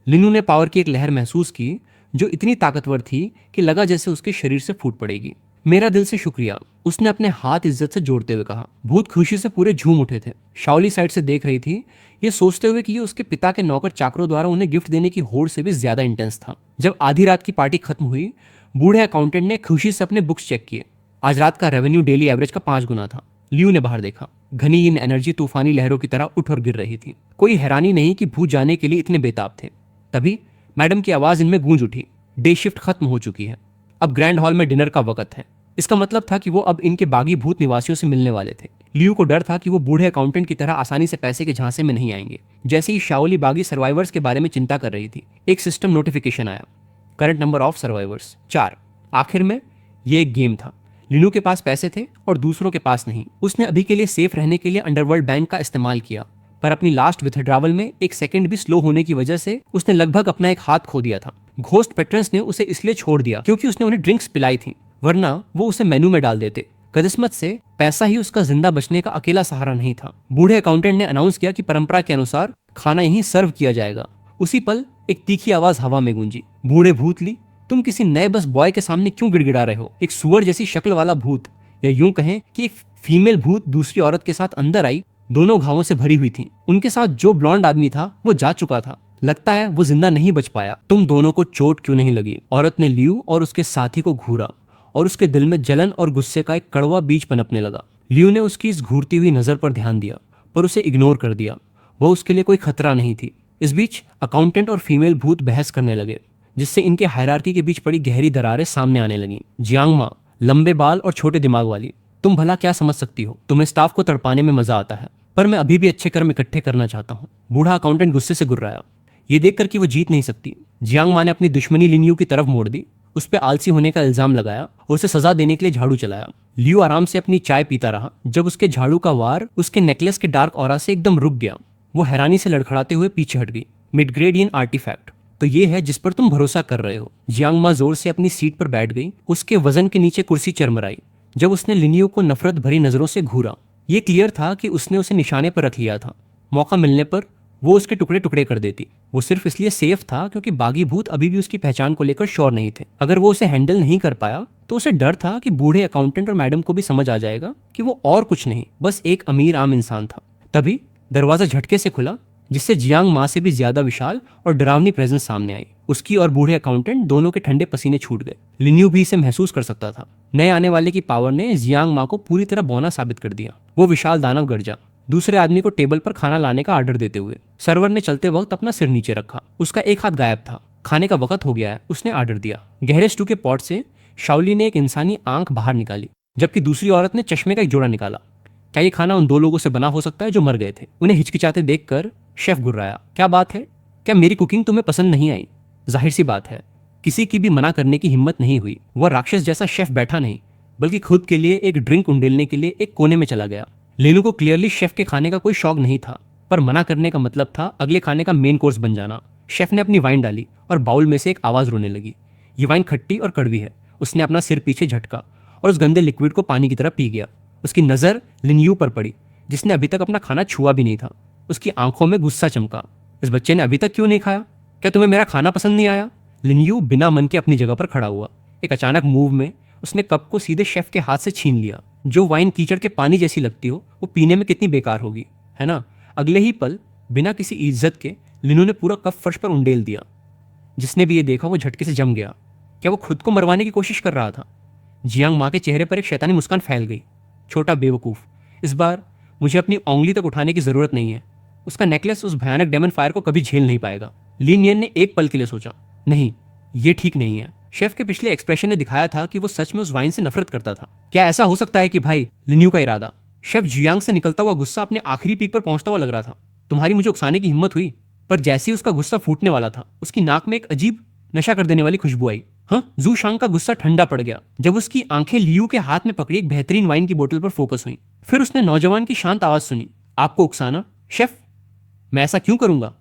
लिनू ने पावर की एक लहर महसूस की जो इतनी ताकतवर थी कि लगा जैसे उसके शरीर से फूट पड़ेगी। मेरा दिल से शुक्रिया, उसने अपने हाथ इज्जत से जोड़ते हुए कहा। भूत खुशी से पूरे झूम उठे थे। शाओली साइड से देख रही थी, ये सोचते हुए कि ये उसके पिता के नौकर चाकरों द्वारा उन्हें गिफ्ट देने की होड़ से भी ज्यादा इंटेंस था। जब आधी रात की पार्टी खत्म हुई, बूढ़े अकाउंटेंट ने खुशी से अपने बुक्स चेक किए। आज रात का रेवेन्यू डेली एवरेज का 5 गुना था। लियू ने बाहर देखा। घनी इन एनर्जी तूफानी लहरों की तरह उठ और गिर रही थी। कोई हैरानी नहीं कि भूत जाने के लिए इतने बेताब थे। तभी मैडम की आवाज इनमें गूंज उठी। डे शिफ्ट खत्म हो चुकी है, अब ग्रैंड हॉल में डिनर का वक्त है। इसका मतलब था कि वो अब इनके बागी भूत निवासियों से मिलने वाले थे। लियू को डर था कि वो बूढ़े अकाउंटेंट की तरह आसानी से पैसे के झांसे में नहीं आएंगे। जैसे ही शाओली बागी सर्वाइवर्स के बारे में चिंता कर रही थी, एक सिस्टम नोटिफिकेशन आया। Current number of survivors 4। आखिर में ये एक गेम था। लिनू के पास पैसे थे और दूसरों के पास नहीं। उसने अभी के लिए सेफ रहने के लिए अंडरवर्ल्ड बैंक का इस्तेमाल किया, पर अपनी लास्ट विथड्रावल में एक सेकंड भी स्लो होने की वजह से उसने लगभग अपना एक हाथ खो दिया था। घोस्ट पेट्रन्स ने उसे इसलिए छोड़ दिया क्योंकि उसने उन्हें ड्रिंक्स पिलाई थी, वरना वो उसे मेनू में डाल देते। कदिस्मत से पैसा ही उसका जिंदा बचने का अकेला सहारा नहीं था। बूढ़े अकाउंटेंट ने अनाउंस किया कि परंपरा के अनुसार खाना यहीं सर्व किया जाएगा। उसी पल एक तीखी आवाज हवा में गूंजी। बूढ़े भूतली, तुम किसी नए बस बॉय के सामने क्यों गिड़गिड़ा रहे हो? एक सुअर जैसी शक्ल वाला भूत, या यूं कहें कि एक फीमेल भूत दूसरी औरत के साथ अंदर आई। दोनों घावों से भरी हुई थी। उनके साथ जो ब्लॉन्ड आदमी था वो जा चुका था। लगता है वो जिंदा नहीं बच पाया। तुम दोनों को चोट क्यों नहीं लगी? औरत ने लियू और उसके साथी को घूरा और उसके दिल में जलन और गुस्से का एक कड़वा बीज पनपने लगा। लियू ने उसकी इस घूरती हुई नजर पर ध्यान दिया, पर उसे इग्नोर कर दिया। वो उसके लिए कोई खतरा नहीं थी। इस बीच अकाउंटेंट और फीमेल भूत बहस करने लगे, जिससे इनके हायरार्की के बीच पड़ी गहरी दरारें सामने आने लगी। जियांगमा, लंबे बाल और छोटे दिमाग वाली, तुम भला क्या समझ सकती हो? तुम्हें स्टाफ को तड़पाने में मजा आता है, पर मैं अभी भी अच्छे कर्म इकट्ठे करना चाहता हूँ। बूढ़ा अकाउंटेंट गुस्से से गुर्राया। ये देखकर कि वो जीत नहीं सकती, जियांग माँ ने अपनी दुश्मनी लिन्यू की तरफ मोड़ दी, उस पर आलसी होने का इल्जाम लगाया और उसे सजा देने के लिए झाड़ू चलाया। लियू आराम से अपनी चाय पीता रहा जब उसके झाड़ू का वार उसके नेकलेस के डार्क ऑरा से एकदम रुक गया। वो हैरानी से लड़खड़ाते हुए पीछे हट गई। मिडग्रेडियन आर्टिफैक्ट तो ये है जिस पर तुम भरोसा कर रहे हो। जियांग माँ जोर से अपनी सीट पर बैठ गई, उसके वजन के नीचे कुर्सी चरमराई जब उसने लिनियो को नफरत भरी नजरों से घूरा। ये क्लियर था कि उसने उसे निशाने पर रख लिया था। मौका मिलने पर वो उसके टुकड़े टुकड़े कर देती। वो सिर्फ इसलिए सेफ था क्योंकि बागी भूत अभी भी उसकी पहचान को लेकर श्योर नहीं थे। अगर वो उसे हैंडल नहीं कर पाया तो उसे डर था कि बूढ़े अकाउंटेंट और मैडम को भी समझ आ जाएगा कि वो और कुछ नहीं, बस एक अमीर आम इंसान था। तभी दरवाजा झटके से खुला, जिससे जियांग माँ से भी ज्यादा विशाल और डरावनी प्रेजेंस सामने आई। उसकी और बूढ़े अकाउंटेंट दोनों के ठंडे पसीने छूट गए। लिन्यू भी इसे महसूस कर सकता था। नए आने वाले की पावर ने जियांग माँ को पूरी तरह बौना साबित कर दिया। वो विशाल दानव गर्जा, दूसरे आदमी को टेबल पर खाना लाने का ऑर्डर देते हुए। सर्वर ने चलते वक्त अपना सिर नीचे रखा, उसका एक हाथ गायब था। खाने का वक्त हो गया है, उसने ऑर्डर दिया। गहरे स्टू के पॉट से शाओली ने एक इंसानी आंख बाहर निकाली, जबकि दूसरी औरत ने चश्मे का एक जोड़ा निकाला। क्या ये खाना उन दो लोगों से बना हो सकता है जो मर गए थे? उन्हें हिचकिचाते देखकर शेफ गुर्राया, क्या बात है? क्या मेरी कुकिंग तुम्हें पसंद नहीं आई? जाहिर सी बात है, किसी की भी मना करने की हिम्मत नहीं हुई। वह राक्षस जैसा शेफ बैठा नहीं, बल्कि खुद के लिए एक ड्रिंक उंडेलने के लिए एक कोने में चला गया। लेनू को क्लियरली शेफ के खाने का कोई शौक नहीं था, पर मना करने का मतलब था अगले खाने का मेन कोर्स बन जाना। शेफ ने अपनी वाइन डाली और बाउल में से एक आवाज रोने लगी। ये वाइन खट्टी और कड़वी है। उसने अपना सिर पीछे झटका और उस गंदे लिक्विड को पानी की तरह पी गया। उसकी नजर लिन्यू पर पड़ी, जिसने अभी तक अपना खाना छुआ भी नहीं था। उसकी आंखों में गुस्सा चमका। इस बच्चे ने अभी तक क्यों नहीं खाया? क्या तुम्हें मेरा खाना पसंद नहीं आया? लिन्यू बिना मन के अपनी जगह पर खड़ा हुआ। एक अचानक मूव में उसने कप को सीधे शेफ के हाथ से छीन लिया। जो वाइन कीचड़ के पानी जैसी लगती हो, वो पीने में कितनी बेकार होगी, है ना? अगले ही पल बिना किसी इज्जत के लिन्यू ने पूरा कप फर्श पर उंडेल दिया। जिसने भी ये देखा वो झटके से जम गया। क्या वो खुद को मरवाने की कोशिश कर रहा था? जियांग माँ के चेहरे पर एक शैतानी मुस्कान फैल गई। छोटा बेवकूफ, इस बार मुझे अपनी उंगली तक उठाने की जरूरत नहीं है। उसका नेकलेस उस भयानक डेमन फायर को कभी झेल नहीं पाएगा। लिन येन ने एक पल के लिए सोचा, नहीं, ये ठीक नहीं है। शेफ के पिछले एक्सप्रेशन ने दिखाया था कि वो सच में उस वाइन से नफरत करता था। क्या ऐसा हो सकता है कि भाई लिन्यू का इरादा? शेफ जियांग से निकलता हुआ गुस्सा अपने आखिरी पीक पर पहुंचता हुआ लग रहा था। तुम्हारी मुझे उकसाने की हिम्मत हुई? पर जैसे ही उसका गुस्सा फूटने वाला था, उसकी नाक में एक अजीब नशा कर देने वाली खुशबू आई। हाँ, जू शांग का गुस्सा ठंडा पड़ गया जब उसकी आंखें लियू के हाथ में पकड़ी एक बेहतरीन वाइन की बोतल पर फोकस हुई। फिर उसने नौजवान की शांत आवाज सुनी, आपको उकसाना? शेफ, मैं ऐसा क्यों करूंगा?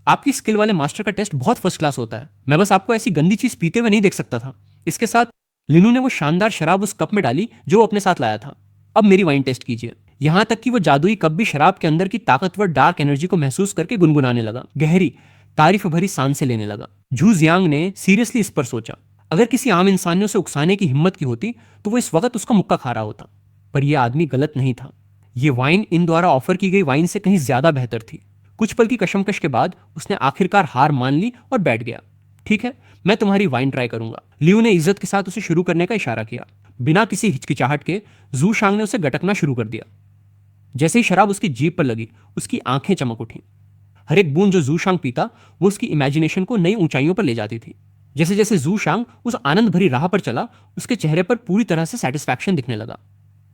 आपकी स्किल वाले मास्टर का टेस्ट बहुत फर्स्ट क्लास होता है। मैं बस आपको ऐसी गंदी चीज पीते हुए नहीं देख सकता था। इसके साथ लिनू ने वो शानदार शराब उस कप में डाली जो वो अपने साथ लाया था। अब मेरी वाइन टेस्ट कीजिए। यहां तक कि वो जादुई कप भी शराब के अंदर की ताकतवर डार्क एनर्जी को महसूस करके गुनगुनाने लगा। गहरी तारीफ भरी सांसें लेने लगा। झू जियांग ने सीरियसली इस पर सोचा। अगर किसी आम इंसान ने उसे उकसाने की हिम्मत की होती तो वो इस वक्त उसका मुक्का खा रहा होता। पर यह आदमी गलत नहीं था। ये वाइन इन द्वारा ऑफर की गई वाइन से कहीं ज्यादा बेहतर थी। कुछ पल की कशमकश के बाद उसने आखिरकार हार मान ली और बैठ गया। ठीक है, मैं तुम्हारी वाइन ट्राई करूंगा। लियू ने इज्जत के साथ उसे शुरू करने का इशारा किया। बिना किसी हिचकिचाहट के जू शांग ने उसे गटकना शुरू कर दिया। जैसे ही शराब उसकी जीभ पर लगी, उसकी आंखें चमक उठी। हर एक बूंद जो जू शांग पीता वो उसकी इमेजिनेशन को नई ऊंचाइयों पर ले जाती थी। जैसे जैसे जू शांग उस आनंद भरी राह पर चला, उसके चेहरे पर पूरी तरह से सेटिस्फैक्शन दिखने लगा।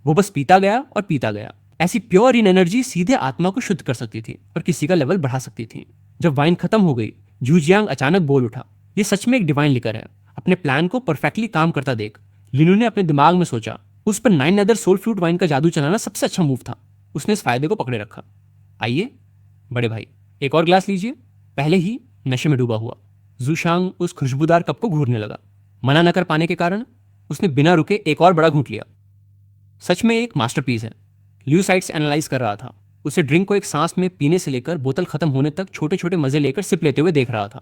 वो बस पीता गया और पीता गया। ऐसी प्योर इन एनर्जी सीधे आत्मा को शुद्ध कर सकती थी और किसी का लेवल बढ़ा सकती थी। जब वाइन खत्म हो गई, जू जियांग अचानक बोल उठा, ये सच में एक डिवाइन लिकर है। अपने प्लान को परफेक्टली काम करता देख। लिनू ने अपने दिमाग में सोचा, उस पर 9 अदर सोल फ्रूट वाइन का जादू चलाना सबसे अच्छा मूव था। उसने इस फायदे को पकड़े रखा। आइए बड़े भाई, एक और ग्लास लीजिए। पहले ही नशे में डूबा हुआ जूशांग उस खुशबूदार कप को घूरने लगा। मना न कर पाने के कारण उसने बिना रुके एक और बड़ा घूंट लिया। सच में एक मास्टरपीस है। लियू साइट्स एनालाइज कर रहा था। उसे ड्रिंक को एक सांस में पीने से लेकर बोतल खत्म होने तक छोटे छोटे मजे लेकर सिप लेते हुए देख रहा था।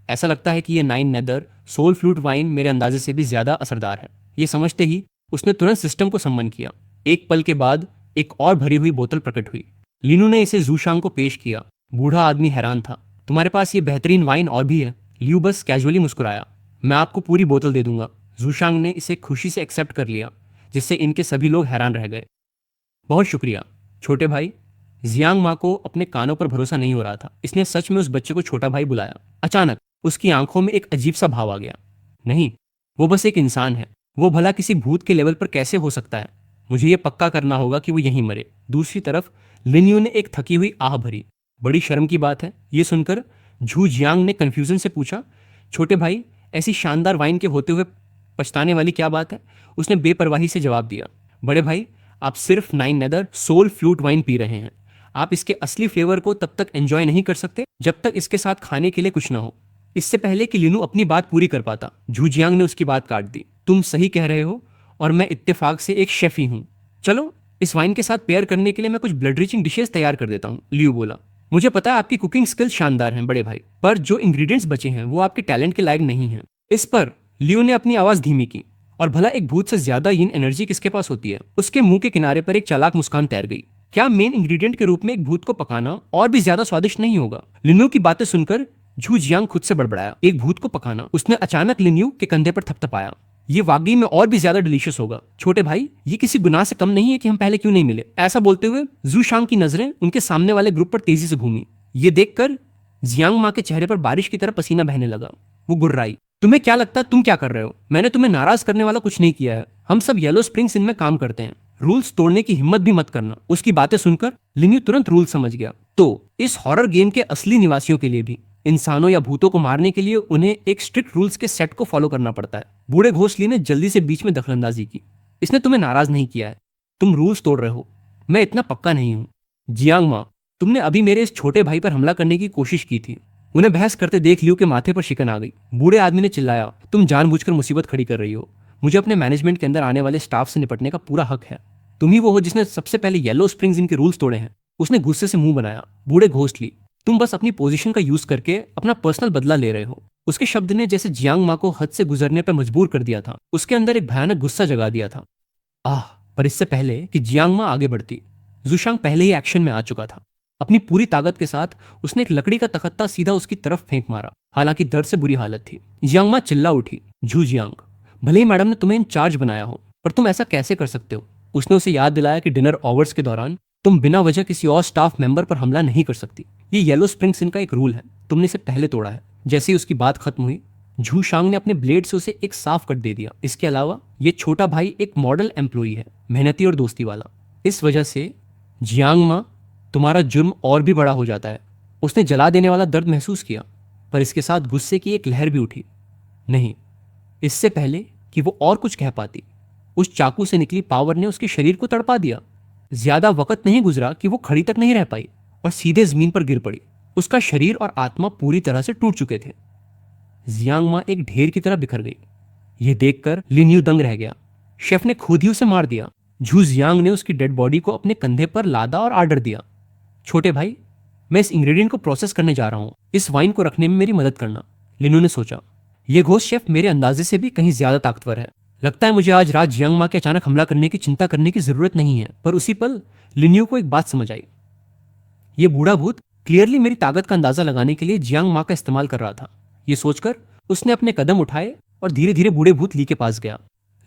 ऐसा लगता है कि ये 9 नेदर सोल फ्रूट वाइन मेरे अंदाजे से भी ज्यादा असरदार है। ये समझते ही उसने तुरंत सिस्टम को सम्मन किया। एक पल के बाद एक और भरी हुई बोतल प्रकट हुई। लिनू ने इसे जूशांग को पेश किया। बूढ़ा आदमी हैरान था। तुम्हारे पास ये बेहतरीन वाइन और भी है? लियू बस कैजुअली मुस्कुराया। मैं आपको पूरी बोतल दे दूंगा। जूशांग ने इसे खुशी से एक्सेप्ट कर लिया, जिससे इनके सभी लोग हैरान रह गए। बहुत शुक्रिया छोटे भाई। जियांग माँ को अपने कानों पर भरोसा नहीं हो रहा था। इसने सच में उस बच्चे को छोटा भाई बुलाया। अचानक उसकी आंखों में एक अजीब सा भाव आ गया। नहीं, वो बस एक इंसान है। वो भला किसी भूत के लेवल पर कैसे हो सकता है? मुझे ये पक्का करना होगा कि वो यहीं मरे। दूसरी तरफ लिन्यू ने एक थकी हुई आह भरी। बड़ी शर्म की बात है। ये सुनकर झू जियांग ने कंफ्यूजन से पूछा, छोटे भाई ऐसी शानदार वाइन के होते हुए पछताने वाली क्या बात है? उसने बेपरवाही से जवाब दिया, बड़े भाई आप सिर्फ nine nether soul flute wine पी रहे हैं। आप इसके असली फ्लेवर को तब तक एंजॉय नहीं कर सकते जब तक इसके साथ खाने के लिए कुछ ना हो। इससे पहले कि लिनू अपनी बात पूरी कर पाता, झू जियांग ने उसकी बात काट दी। तुम सही कह रहे हो और मैं इत्तेफाक से एक शेफ ही हूँ। चलो इस वाइन के साथ पेयर करने के लिए मैं कुछ ब्लड रिचिंग डिशेस तैयार कर देता हूँ, लियू बोला। मुझे पता है आपकी कुकिंग स्किल्स शानदार हैं बड़े भाई, पर जो इंग्रेडिएंट्स बचे हैं वो आपके टैलेंट के लायक नहीं हैं। इस पर लियो ने अपनी आवाज धीमी की, और भला एक भूत से ज्यादा यिन एनर्जी किसके पास होती है? उसके मुंह के किनारे पर एक चालाक मुस्कान तैर गई। क्या मेन इंग्रेडिएंट के रूप में एक भूत को पकाना और भी ज्यादा स्वादिष्ट नहीं होगा? लिन्यू की बातें सुनकर झू जियांग खुद से बड़बड़ाया। एक भूत को पकाना? उसने अचानक लिन्यू के कंधे पर थपथपाया। ये वाकई में और भी ज्यादा डिलीशियस होगा। छोटे भाई ये किसी गुनाह से कम नहीं है कि हम पहले क्यों नहीं मिले? ऐसा बोलते हुए जू शांग की नजरें उनके सामने वाले ग्रुप पर तेजी से घूमी। ये देखकर जियांग माँ के चेहरे पर बारिश की तरह पसीना बहने लगा। वो गुर्राई, तुम्हें क्या लगता है तुम क्या कर रहे हो? मैंने तुम्हें नाराज करने वाला कुछ नहीं किया है। हम सब येलो स्प्रिंग्स इन में काम करते हैं। रूल्स तोड़ने की हिम्मत भी मत करना। उसकी बातें सुनकर लिन्यू तुरंत रूल समझ गया। तो इस हॉरर गेम के असली निवासियों के लिए भी इंसानों या भूतों को मारने के लिए उन्हें एक स्ट्रिक्ट रूल्स के सेट को फॉलो करना पड़ता है। बूढ़े घोंसले ने जल्दी से बीच में दखलंदाजी की। इसने तुम्हें नाराज नहीं किया है, तुम रूल्स तोड़ रहे हो। मैं इतना पक्का नहीं हूँ। जियांग माँ, तुमने अभी मेरे इस छोटे भाई पर हमला करने की कोशिश की थी। उन्हें बहस करते देख लियो के माथे पर शिकन आ गई। बूढ़े आदमी ने चिल्लाया, तुम जानबूझकर मुसीबत खड़ी कर रही हो। मुझे अपने मैनेजमेंट के अंदर आने वाले स्टाफ से निपटने का पूरा हक है। तुम ही वो हो जिसने सबसे पहले येलो स्प्रिंग्स इनके रूल्स तोड़े हैं। उसने गुस्से से मुंह बनाया। बूढ़े घोंसली, तुम बस अपनी पोजीशन का यूज करके अपना पर्सनल बदला ले रहे हो। उसके शब्द ने जैसे जियांग माँ को हद से गुजरने पर मजबूर कर दिया था। उसके अंदर एक भयानक गुस्सा जगा दिया था। पर इससे पहले कि जियांग माँ आगे बढ़ती, जुशांग पहले ही एक्शन में आ चुका था। अपनी पूरी ताकत के साथ उसने एक लकड़ी का तख्ता सीधा उसकी तरफ फेंक मारा। हालांकि दर्द से बुरी हालत थी। जियांग माँ चिल्ला उठी, झू जियांग, भले ही मैडम ने तुम्हें इंचार्ज बनाया हो, पर तुम ऐसा कैसे कर सकते हो? उसने उसे याद दिलाया कि डिनर आवर्स के दौरान तुम बिना वजह किसी और स्टाफ मेंबर पर हमला नहीं कर सकती। ये येलो स्प्रिंग्स इनका एक रूल है, तुमने इसे पहले तोड़ा है। जैसे ही उसकी बात खत्म हुई, झू शांग ने अपने ब्लेड से उसे एक साफ कट दे दिया। इसके अलावा ये छोटा भाई एक मॉडल एम्प्लॉई है, मेहनती और दोस्ती वाला। इस वजह से जियांग माँ, तुम्हारा जुर्म और भी बड़ा हो जाता है। उसने जला देने वाला दर्द महसूस किया, पर इसके साथ गुस्से की एक लहर भी उठी। नहीं, इससे पहले कि वो और कुछ कह पाती, उस चाकू से निकली पावर ने उसके शरीर को तड़पा दिया। ज्यादा वक्त नहीं गुजरा कि वो खड़ी तक नहीं रह पाई और सीधे जमीन पर गिर पड़ी। उसका शरीर और आत्मा पूरी तरह से टूट चुके थे। जियांग माँ एक ढेर की तरह बिखर गई। यह देखकर लिन्यू दंग रह गया। शेफ ने खुद ही उसे मार दिया। झू जियांग ने उसकी डेड बॉडी को अपने कंधे पर लादा और आर्डर दिया, छोटे भाई, मैं इस इंग्रेडिएंट को प्रोसेस करने जा रहा हूं। इस वाइन को रखने में मेरी मदद करना। लिन्यू ने सोचा, यह घोस्ट शेफ मेरे अंदाजे से भी कहीं ज्यादा ताकतवर है। लगता है मुझे आज रात जियांग माँ के अचानक हमला करने की चिंता करने की जरूरत नहीं है। पर उसी पल लिन्यू को एक बात समझ आई। यह बूढ़ा भूत क्लियरली मेरी ताकत का अंदाजा लगाने के लिए जियांग माँ का इस्तेमाल कर रहा था। यह सोचकर उसने अपने कदम उठाए और धीरे धीरे बूढ़े भूत ली के पास गया।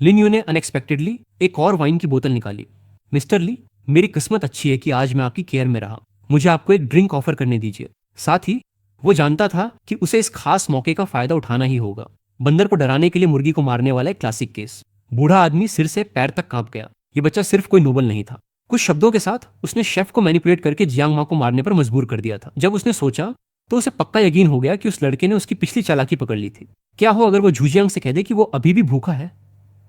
लिन्यू ने अनएक्सपेक्टेडली एक और वाइन की बोतल निकाली। मिस्टर ली, मेरी किस्मत अच्छी है कि आज मैं आपकी केयर में रहा। मुझे आपको एक ड्रिंक ऑफर करने दीजिए। साथ ही वो जानता था कि उसे इस खास मौके का फायदा उठाना ही होगा। बंदर को डराने के लिए मुर्गी को मारने वाला एक क्लासिक केस। बूढ़ा आदमी सिर से पैर तक कांप गया। ये बच्चा सिर्फ कोई नोबल नहीं था। कुछ शब्दों के साथ उसने शेफ को मैनिपुलेट करके जियांग माँ को मारने पर मजबूर कर दिया था। जब उसने सोचा तो उसे पक्का यकीन हो गया कि उस लड़के ने उसकी पिछली चालाकी पकड़ ली थी। क्या हो अगर वो झूजियांग से कह दे कि वो अभी भी भूखा है?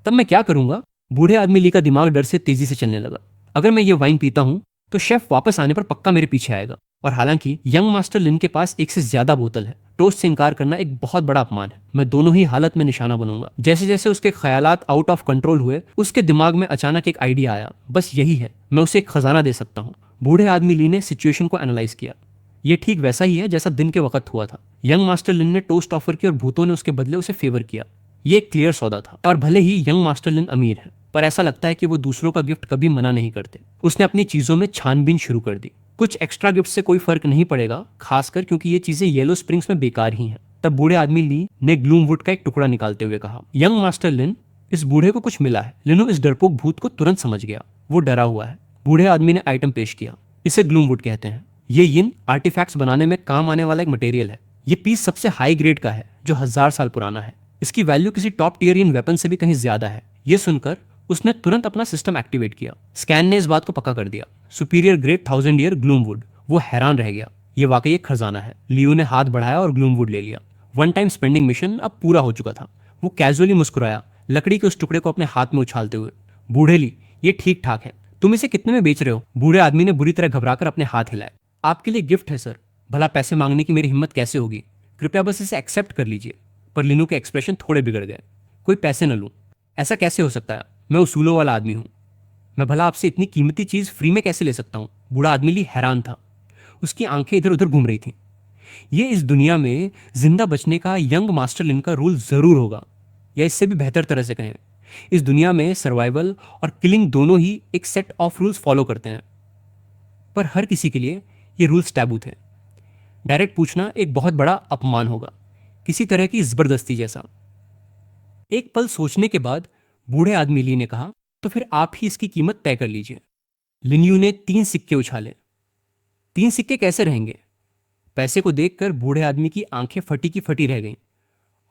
तब मैं क्या करूंगा? बूढ़े आदमी ली का दिमाग डर से तेजी से चलने लगा। अगर मैं ये वाइन पीता हूं तो शेफ वापस आने पर पक्का मेरे पीछे आएगा। और हालांकि यंग मास्टर लिन के पास एक से ज्यादा बोतल है। टोस्ट से इनकार करना एक बहुत बड़ा अपमान है। मैं दोनों ही हालत में निशाना बनूंगा। जैसे जैसे उसके ख्यालात आउट ऑफ कंट्रोल हुए, उसके दिमाग में अचानक एक आइडिया आया। बस यही है, मैं उसे एक खजाना दे सकता हूँ। बूढ़े आदमी ली ने सिचुएशन को एनालाइज किया। ये ठीक वैसा ही है जैसा दिन के वक्त हुआ था। यंग मास्टर लिन ने टोस्ट ऑफर की और भूतों ने उसके बदले उसे फेवर किया। ये एक क्लियर सौदा था। और भले ही यंग मास्टर लिन अमीर है, पर ऐसा लगता है कि वो दूसरों का गिफ्ट कभी मना नहीं करते। उसने अपनी चीजों में छानबीन शुरू कर दी। कुछ एक्स्ट्रा गिफ्ट से कोई फर्क नहीं पड़ेगा, खासकर क्योंकि ये चीजें येलो स्प्रिंग्स में बेकार ही हैं। तब बूढ़े आदमी ली ने ग्लूमवुड का एक टुकड़ा निकालते हुए कहा, यंग मास्टर लिन, इस बूढ़े को कुछ मिला है। लिनो इस डरपोक भूत को तुरंत समझ गया। वो डरा हुआ है। बूढ़े आदमी ने आइटम पेश किया। इसे ग्लूमवुड कहते हैं। ये यिन आर्टिफैक्ट्स बनाने में काम आने वाला एक मटेरियल है। ये पीस सबसे हाई ग्रेड का है जो 1000 साल पुराना है। इसकी वैल्यू किसी टॉप टियर यिन वेपन से भी कहीं ज्यादा है। ये सुनकर उसने तुरंत अपना सिस्टम एक्टिवेट किया। स्कैन ने इस बात को पक्का कर दिया। सुपीरियर ग्रेड 1000 ईयर ग्लूमवुड। वो हैरान रह गया। ये वाकई एक खजाना है। लियो ने हाथ बढ़ाया और ग्लूमवुड ले लिया। वन टाइम स्पेंडिंग मिशन अब पूरा हो चुका था। वो कैजुअली मुस्कुराया, लकड़ी के उस टुकड़े को अपने हाथ में उछालते हुए। बूढ़े ली, ये ठीक ठाक है। तुम इसे कितने में बेच रहे हो? बूढ़े आदमी ने बुरी तरह घबराकर अपने हाथ हिलाए। आपके लिए गिफ्ट है सर। भला पैसे मांगने की मेरी हिम्मत कैसे होगी? कृपया बस इसे एक्सेप्ट कर लीजिए। पर लिनू के एक्सप्रेशन थोड़े बिगड़ गए। कोई पैसे न लूं? ऐसा कैसे हो सकता है? मैं उसूलों वाला आदमी हूं। मैं भला आपसे इतनी कीमती चीज फ्री में कैसे ले सकता हूं? बूढ़ा आदमी ली हैरान था। उसकी आंखें इधर उधर घूम रही थीं। ये इस दुनिया में जिंदा बचने का यंग मास्टर लिन का रूल जरूर होगा, या इससे भी बेहतर तरह से कहें, इस दुनिया में सर्वाइवल और किलिंग दोनों ही एक सेट ऑफ रूल्स फॉलो करते हैं। पर हर किसी के लिए ये रूल्स टैबू थे। डायरेक्ट पूछना एक बहुत बड़ा अपमान होगा, किसी तरह की जबरदस्ती जैसा। एक पल सोचने के बाद बूढ़े आदमी ली ने कहा, तो फिर आप ही इसकी कीमत तय कर लीजिए। लिन्यू ने 3 सिक्के उछाले। 3 सिक्के कैसे रहेंगे? पैसे को देखकर बूढ़े आदमी की आंखें फटी की फटी रह गईं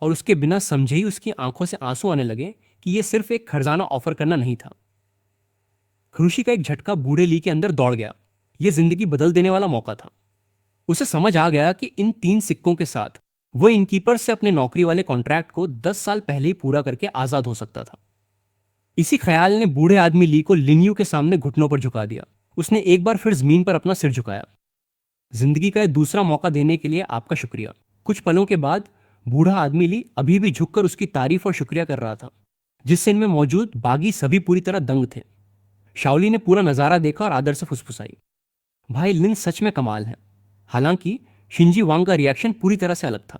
और उसके बिना समझे ही उसकी आंखों से आंसू आने लगे कि यह सिर्फ एक खजाना ऑफर करना नहीं था। खुशी का एक झटका बूढ़े ली के अंदर दौड़ गया। यह जिंदगी बदल देने वाला मौका था। उसे समझ आ गया कि इन 3 सिक्कों के साथ वो इनकीपर से अपने नौकरी वाले कॉन्ट्रैक्ट को 10 साल पहले ही पूरा करके आजाद हो सकता था। इसी ख्याल ने बूढ़े आदमी ली को लिन्यू के सामने घुटनों पर झुका दिया। उसने एक बार फिर जमीन पर अपना सिर झुकाया। जिंदगी का एक दूसरा मौका देने के लिए आपका शुक्रिया। कुछ पलों के बाद बूढ़ा आदमी ली अभी भी झुककर उसकी तारीफ और शुक्रिया कर रहा था, जिससे इनमें मौजूद बागी सभी पूरी तरह दंग थे। शाओली ने पूरा नजारा देखा और आदर से फुसफुसाई, भाई लिन सच में कमाल है। हालांकि शिंजी वांग का रिएक्शन पूरी तरह से अलग था।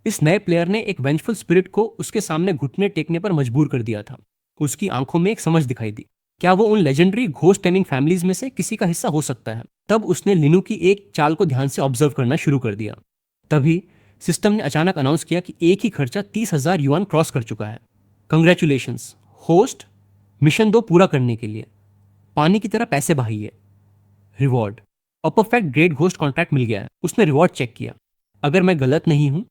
इस नए प्लेयर ने एक वेंचफुल स्पिरिट को उसके सामने घुटने टेकने पर मजबूर कर दिया था। उसकी आंखों में एक समझ दिखाई दी। क्या वो उन लेजेंडरी घोस्ट टेनिंग फैमिलीज में से किसी का हिस्सा हो सकता है? तब उसने लिनू की एक चाल को ध्यान से ऑब्जर्व करना शुरू कर दिया। तभी सिस्टम ने अचानक अनाउंस किया कि एक ही खर्चा 30,000 युआन क्रॉस कर चुका है। कंग्रेचुलेशंस होस्ट, मिशन 2 पूरा करने के लिए पानी की तरह पैसे बहाइए। रिवॉर्ड, और परफेक्ट ग्रेट घोस्ट कॉन्ट्रैक्ट मिल गया है। उसने रिवॉर्ड चेक किया। अगर मैं गलत नहीं हूं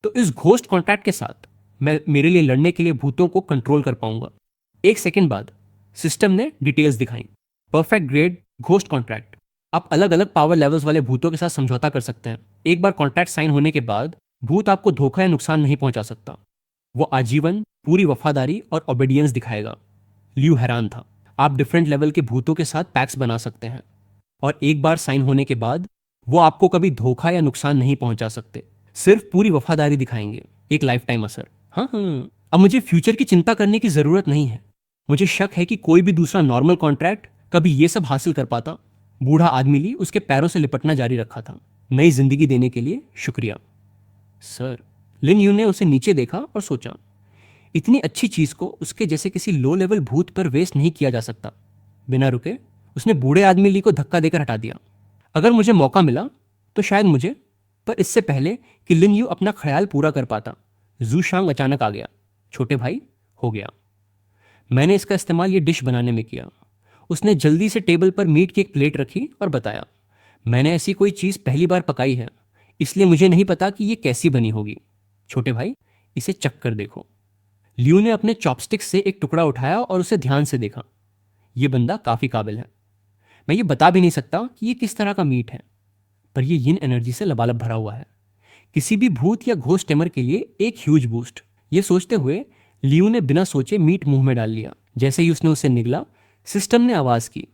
तो इस घोस्ट कॉन्ट्रैक्ट के साथ मैं मेरे लिए लड़ने के लिए भूतों को कंट्रोल कर पाऊंगा। एक सेकंड बाद सिस्टम ने डिटेल्स दिखाई। परफेक्ट ग्रेड घोस्ट कॉन्ट्रैक्ट, आप अलग अलग पावर लेवल्स वाले भूतों के साथ समझौता कर सकते हैं। एक बार कॉन्ट्रैक्ट साइन होने के बाद भूत आपको धोखा या नुकसान नहीं पहुंचा सकता। वो आजीवन पूरी वफादारी और ओबीडियंस दिखाएगा। लियू हैरान था। आप डिफरेंट लेवल के भूतों के साथ पैक्स बना सकते हैं और एक बार साइन होने के बाद वो आपको कभी धोखा या नुकसान नहीं पहुंचा सकते, सिर्फ पूरी वफादारी दिखाएंगे। एक लाइफ टाइम असर। हाँ, अब मुझे फ्यूचर की चिंता करने की जरूरत नहीं है। मुझे शक है कि कोई भी दूसरा नॉर्मल कॉन्ट्रैक्ट कभी ये सब हासिल कर पाता। बूढ़ा आदमी ली उसके पैरों से लिपटना जारी रखा था। नई जिंदगी देने के लिए शुक्रिया सर। लिन यू ने उसे नीचे देखा और सोचा, इतनी अच्छी चीज को उसके जैसे किसी लो लेवल भूत पर वेस्ट नहीं किया जा सकता। बिना रुके उसने बूढ़े आदमी ली को धक्का देकर हटा दिया। अगर मुझे मौका मिला तो शायद मुझे, पर इससे पहले कि लिन यू अपना ख्याल पूरा कर पाता, जू शांग अचानक आ गया। छोटे भाई, हो गया। मैंने इसका इस्तेमाल ये डिश बनाने में किया। उसने जल्दी से टेबल पर मीट की एक प्लेट रखी और बताया, मैंने ऐसी कोई चीज पहली बार पकाई है, इसलिए मुझे नहीं पता कि ये कैसी बनी होगी। छोटे भाई, इसे चख कर देखो। लियू ने अपने चॉपस्टिक से एक टुकड़ा उठाया और उसे ध्यान से देखा। यह बंदा काफी काबिल है। मैं ये बता भी नहीं सकता कि ये किस तरह का मीट है, पर यह यिन एनर्जी से लबालब भरा हुआ है। किसी भी भूत या घोस्ट टेमर के लिए एक ह्यूज बूस्ट। ये सोचते हुए लियू ने बिना सोचे मीट मुंह में डाल लिया। जैसे ही उसने उसे निगला, सिस्टम ने आवाज की,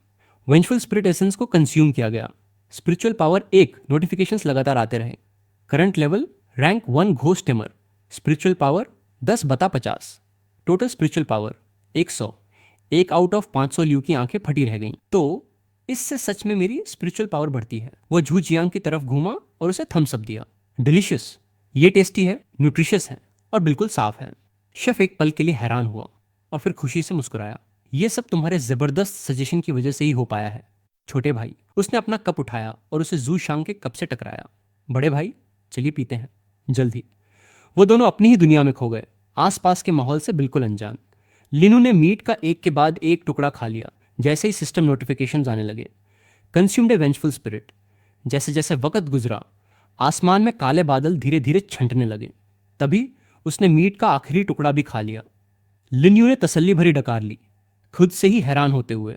वेंचफुल स्पिरिट एसेंस को कंज्यूम किया गया। स्पिरिचुअल पावर 1 नोटिफिकेशंस लगातार आते रहे। Current level rank 1 ghost tamer. Spiritual power 10/50। Total spiritual power 100। 1 out of 500 Liu की आंखें फटी रह गईं। तो इससे सच में मेरी स्पिरिचुअल पावर बढ़ती है। वो झू जियांग की तरफ घूमा और उसे थम्स अप दिया। डिलीशियस, ये टेस्टी है, न्यूट्रिशियस है और बिल्कुल साफ है। शेफ एक पल के लिए हैरान हुआ और फिर खुशी से मुस्कुराया। ये सब तुम्हारे जबरदस्त सजेशन की वजह से ही हो पाया है छोटे भाई। उसने अपना कप उठाया और उसे जू शांग के कप से टकराया। बड़े भाई, चलिए पीते हैं। जल्दी। वो दोनों अपनी ही दुनिया में खो गए, आसपास के माहौल से बिल्कुल अनजान। लिनू ने मीट का एक के बाद एक टुकड़ा खा लिया। जैसे ही सिस्टम नोटिफिकेशंस आने लगे, कंज्यूम्ड ए वेंचफुल स्पिरिट। जैसे जैसे वक्त गुजरा, आसमान में काले बादल धीरे धीरे छंटने लगे। तभी उसने मीट का आखिरी टुकड़ा भी खा लिया। लिन्यू ने तसल्ली भरी डकार ली, खुद से ही हैरान होते हुए।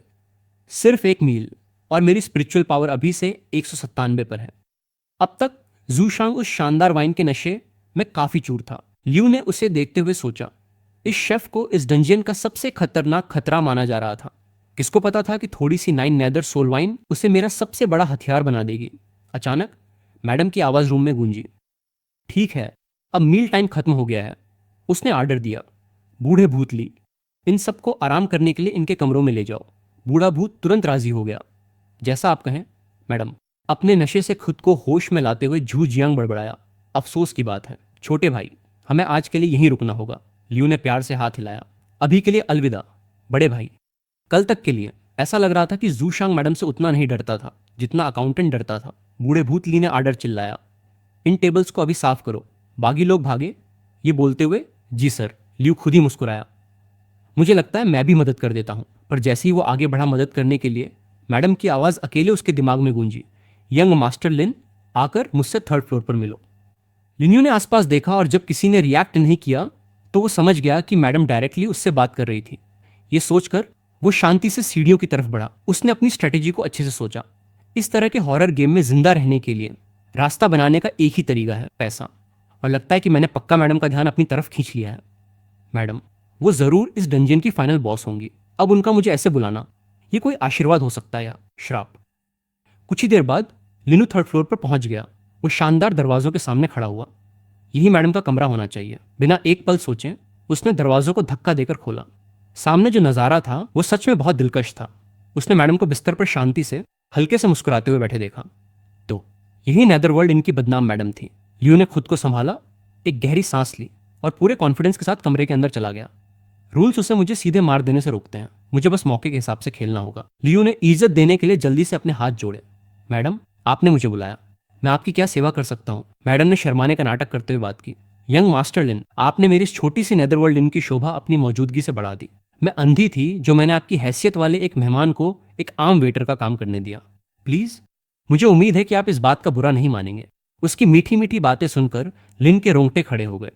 सिर्फ एक मील और मेरी स्पिरिचुअल पावर अभी से 197 पर है। अब तक जूशांग उस शानदार वाइन के नशे में काफी चूर था। लियू ने उसे देखते हुए सोचा, इस शेफ को इस डंजियन का सबसे खतरनाक खतरा माना जा रहा था। किसको पता था कि थोड़ी सी 9 नेदर सोल वाइन उसे मेरा सबसे बड़ा हथियार बना देगी। अचानक मैडम की आवाज रूम में गूंजी, ठीक है, अब मील टाइम खत्म हो गया है। उसने आर्डर दिया, बूढ़े भूत ली, इन सबको आराम करने के लिए इनके कमरों में ले जाओ। बूढ़ा भूत तुरंत राजी हो गया। जैसा आप कहें मैडम। अपने नशे से खुद को होश में लाते हुए झू जियांग बड़बड़ाया, अफसोस की बात है छोटे भाई, हमें आज के लिए यहीं रुकना होगा। लियू ने प्यार से हाथ हिलाया, अभी के लिए अलविदा बड़े भाई, कल तक के लिए। ऐसा लग रहा था कि जूशांग मैडम से उतना नहीं डरता था जितना अकाउंटेंट डरता था। बूढ़े भूत ली ने आर्डर चिल्लाया, इन टेबल्स को अभी साफ करो। बाकी लोग भागे। ये बोलते हुए, जी सर। लियू खुद ही मुस्कुराया, मुझे लगता है मैं भी मदद कर देता हूं। पर जैसे ही वो आगे बढ़ा मदद करने के लिए, मैडम की आवाज अकेले उसके दिमाग में गूंजी, यंग मास्टर लिन, आकर मुझसे 3rd फ्लोर पर मिलो। लिन्यू ने आसपास देखा और जब किसी ने रिएक्ट नहीं किया तो वो समझ गया कि मैडम डायरेक्टली उससे बात कर रही थी। ये सोचकर वो शांति से सीढ़ियों की तरफ बढ़ा। उसने अपनी स्ट्रेटेजी को अच्छे से सोचा। इस तरह के हॉरर गेम में जिंदा रहने के लिए रास्ता बनाने का एक ही तरीका है, पैसा। और लगता है कि मैंने पक्का मैडम का ध्यान अपनी तरफ खींच लिया है। मैडम, वो जरूर इस डंजियन की फाइनल बॉस होंगी। अब उनका मुझे ऐसे बुलाना, ये कोई आशीर्वाद हो सकता है या श्राप। कुछ ही देर बाद लिनू 3rd फ्लोर पर पहुंच गया। वो शानदार दरवाजों के सामने खड़ा हुआ। यही मैडम का कमरा होना चाहिए। बिना एक पल सोचे उसने दरवाजों को धक्का देकर खोला। सामने जो नजारा था वो सच में बहुत दिलकश था। उसने मैडम को बिस्तर पर शांति से, हल्के से मुस्कुराते हुए बैठे देखा। तो यही नेदरवर्ल्ड इनकी बदनाम मैडम थी। लियू ने खुद को संभाला, एक गहरी सांस ली और पूरे कॉन्फिडेंस के साथ कमरे के अंदर चला गया। रूल्स उसे मुझे सीधे मार देने से रोकते हैं, मुझे बस मौके के हिसाब से खेलना होगा। लियू ने इज्जत देने के लिए जल्दी से अपने हाथ जोड़े। मैडम, आपने मुझे बुलाया, मैं आपकी क्या सेवा कर सकता हूँ? मैडम ने शर्माने का नाटक करते हुए बात की। यंग मास्टर लिन, आपने मेरी इस छोटी सी नेदरवर्ल्ड लिन की शोभा अपनी मौजूदगी से बढ़ा दी। मैं अंधी थी जो मैंने आपकी हैसियत वाले एक मेहमान को एक आम वेटर का काम करने दिया। प्लीज, मुझे उम्मीद है कि आप इस बात का बुरा नहीं मानेंगे। उसकी मीठी मीठी बातें सुनकर लिन के रोंगटे खड़े हो गए।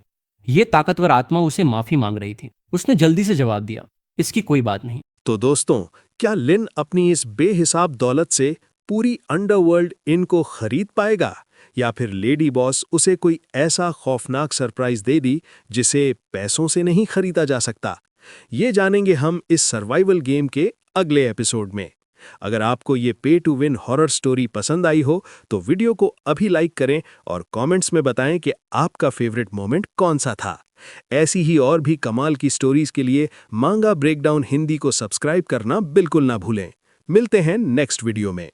ये ताकतवर आत्मा उसे माफी मांग रही थी। उसने जल्दी से जवाब दिया, इसकी कोई बात नहीं। तो दोस्तों, क्या लिन अपनी इस बेहिसाब दौलत से पूरी अंडरवर्ल्ड इन को खरीद पाएगा, या फिर लेडी बॉस उसे कोई ऐसा खौफनाक सरप्राइज दे दी जिसे पैसों से नहीं खरीदा जा सकता? ये जानेंगे हम इस सर्वाइवल गेम के अगले एपिसोड में। अगर आपको ये पे टू विन हॉरर स्टोरी पसंद आई हो तो वीडियो को अभी लाइक करें और कमेंट्स में बताएं कि आपका फेवरेट मोमेंट कौन सा था। ऐसी ही और भी कमाल की स्टोरीज के लिए मांगा ब्रेकडाउन हिंदी को सब्सक्राइब करना बिल्कुल ना भूलें। मिलते हैं नेक्स्ट वीडियो में।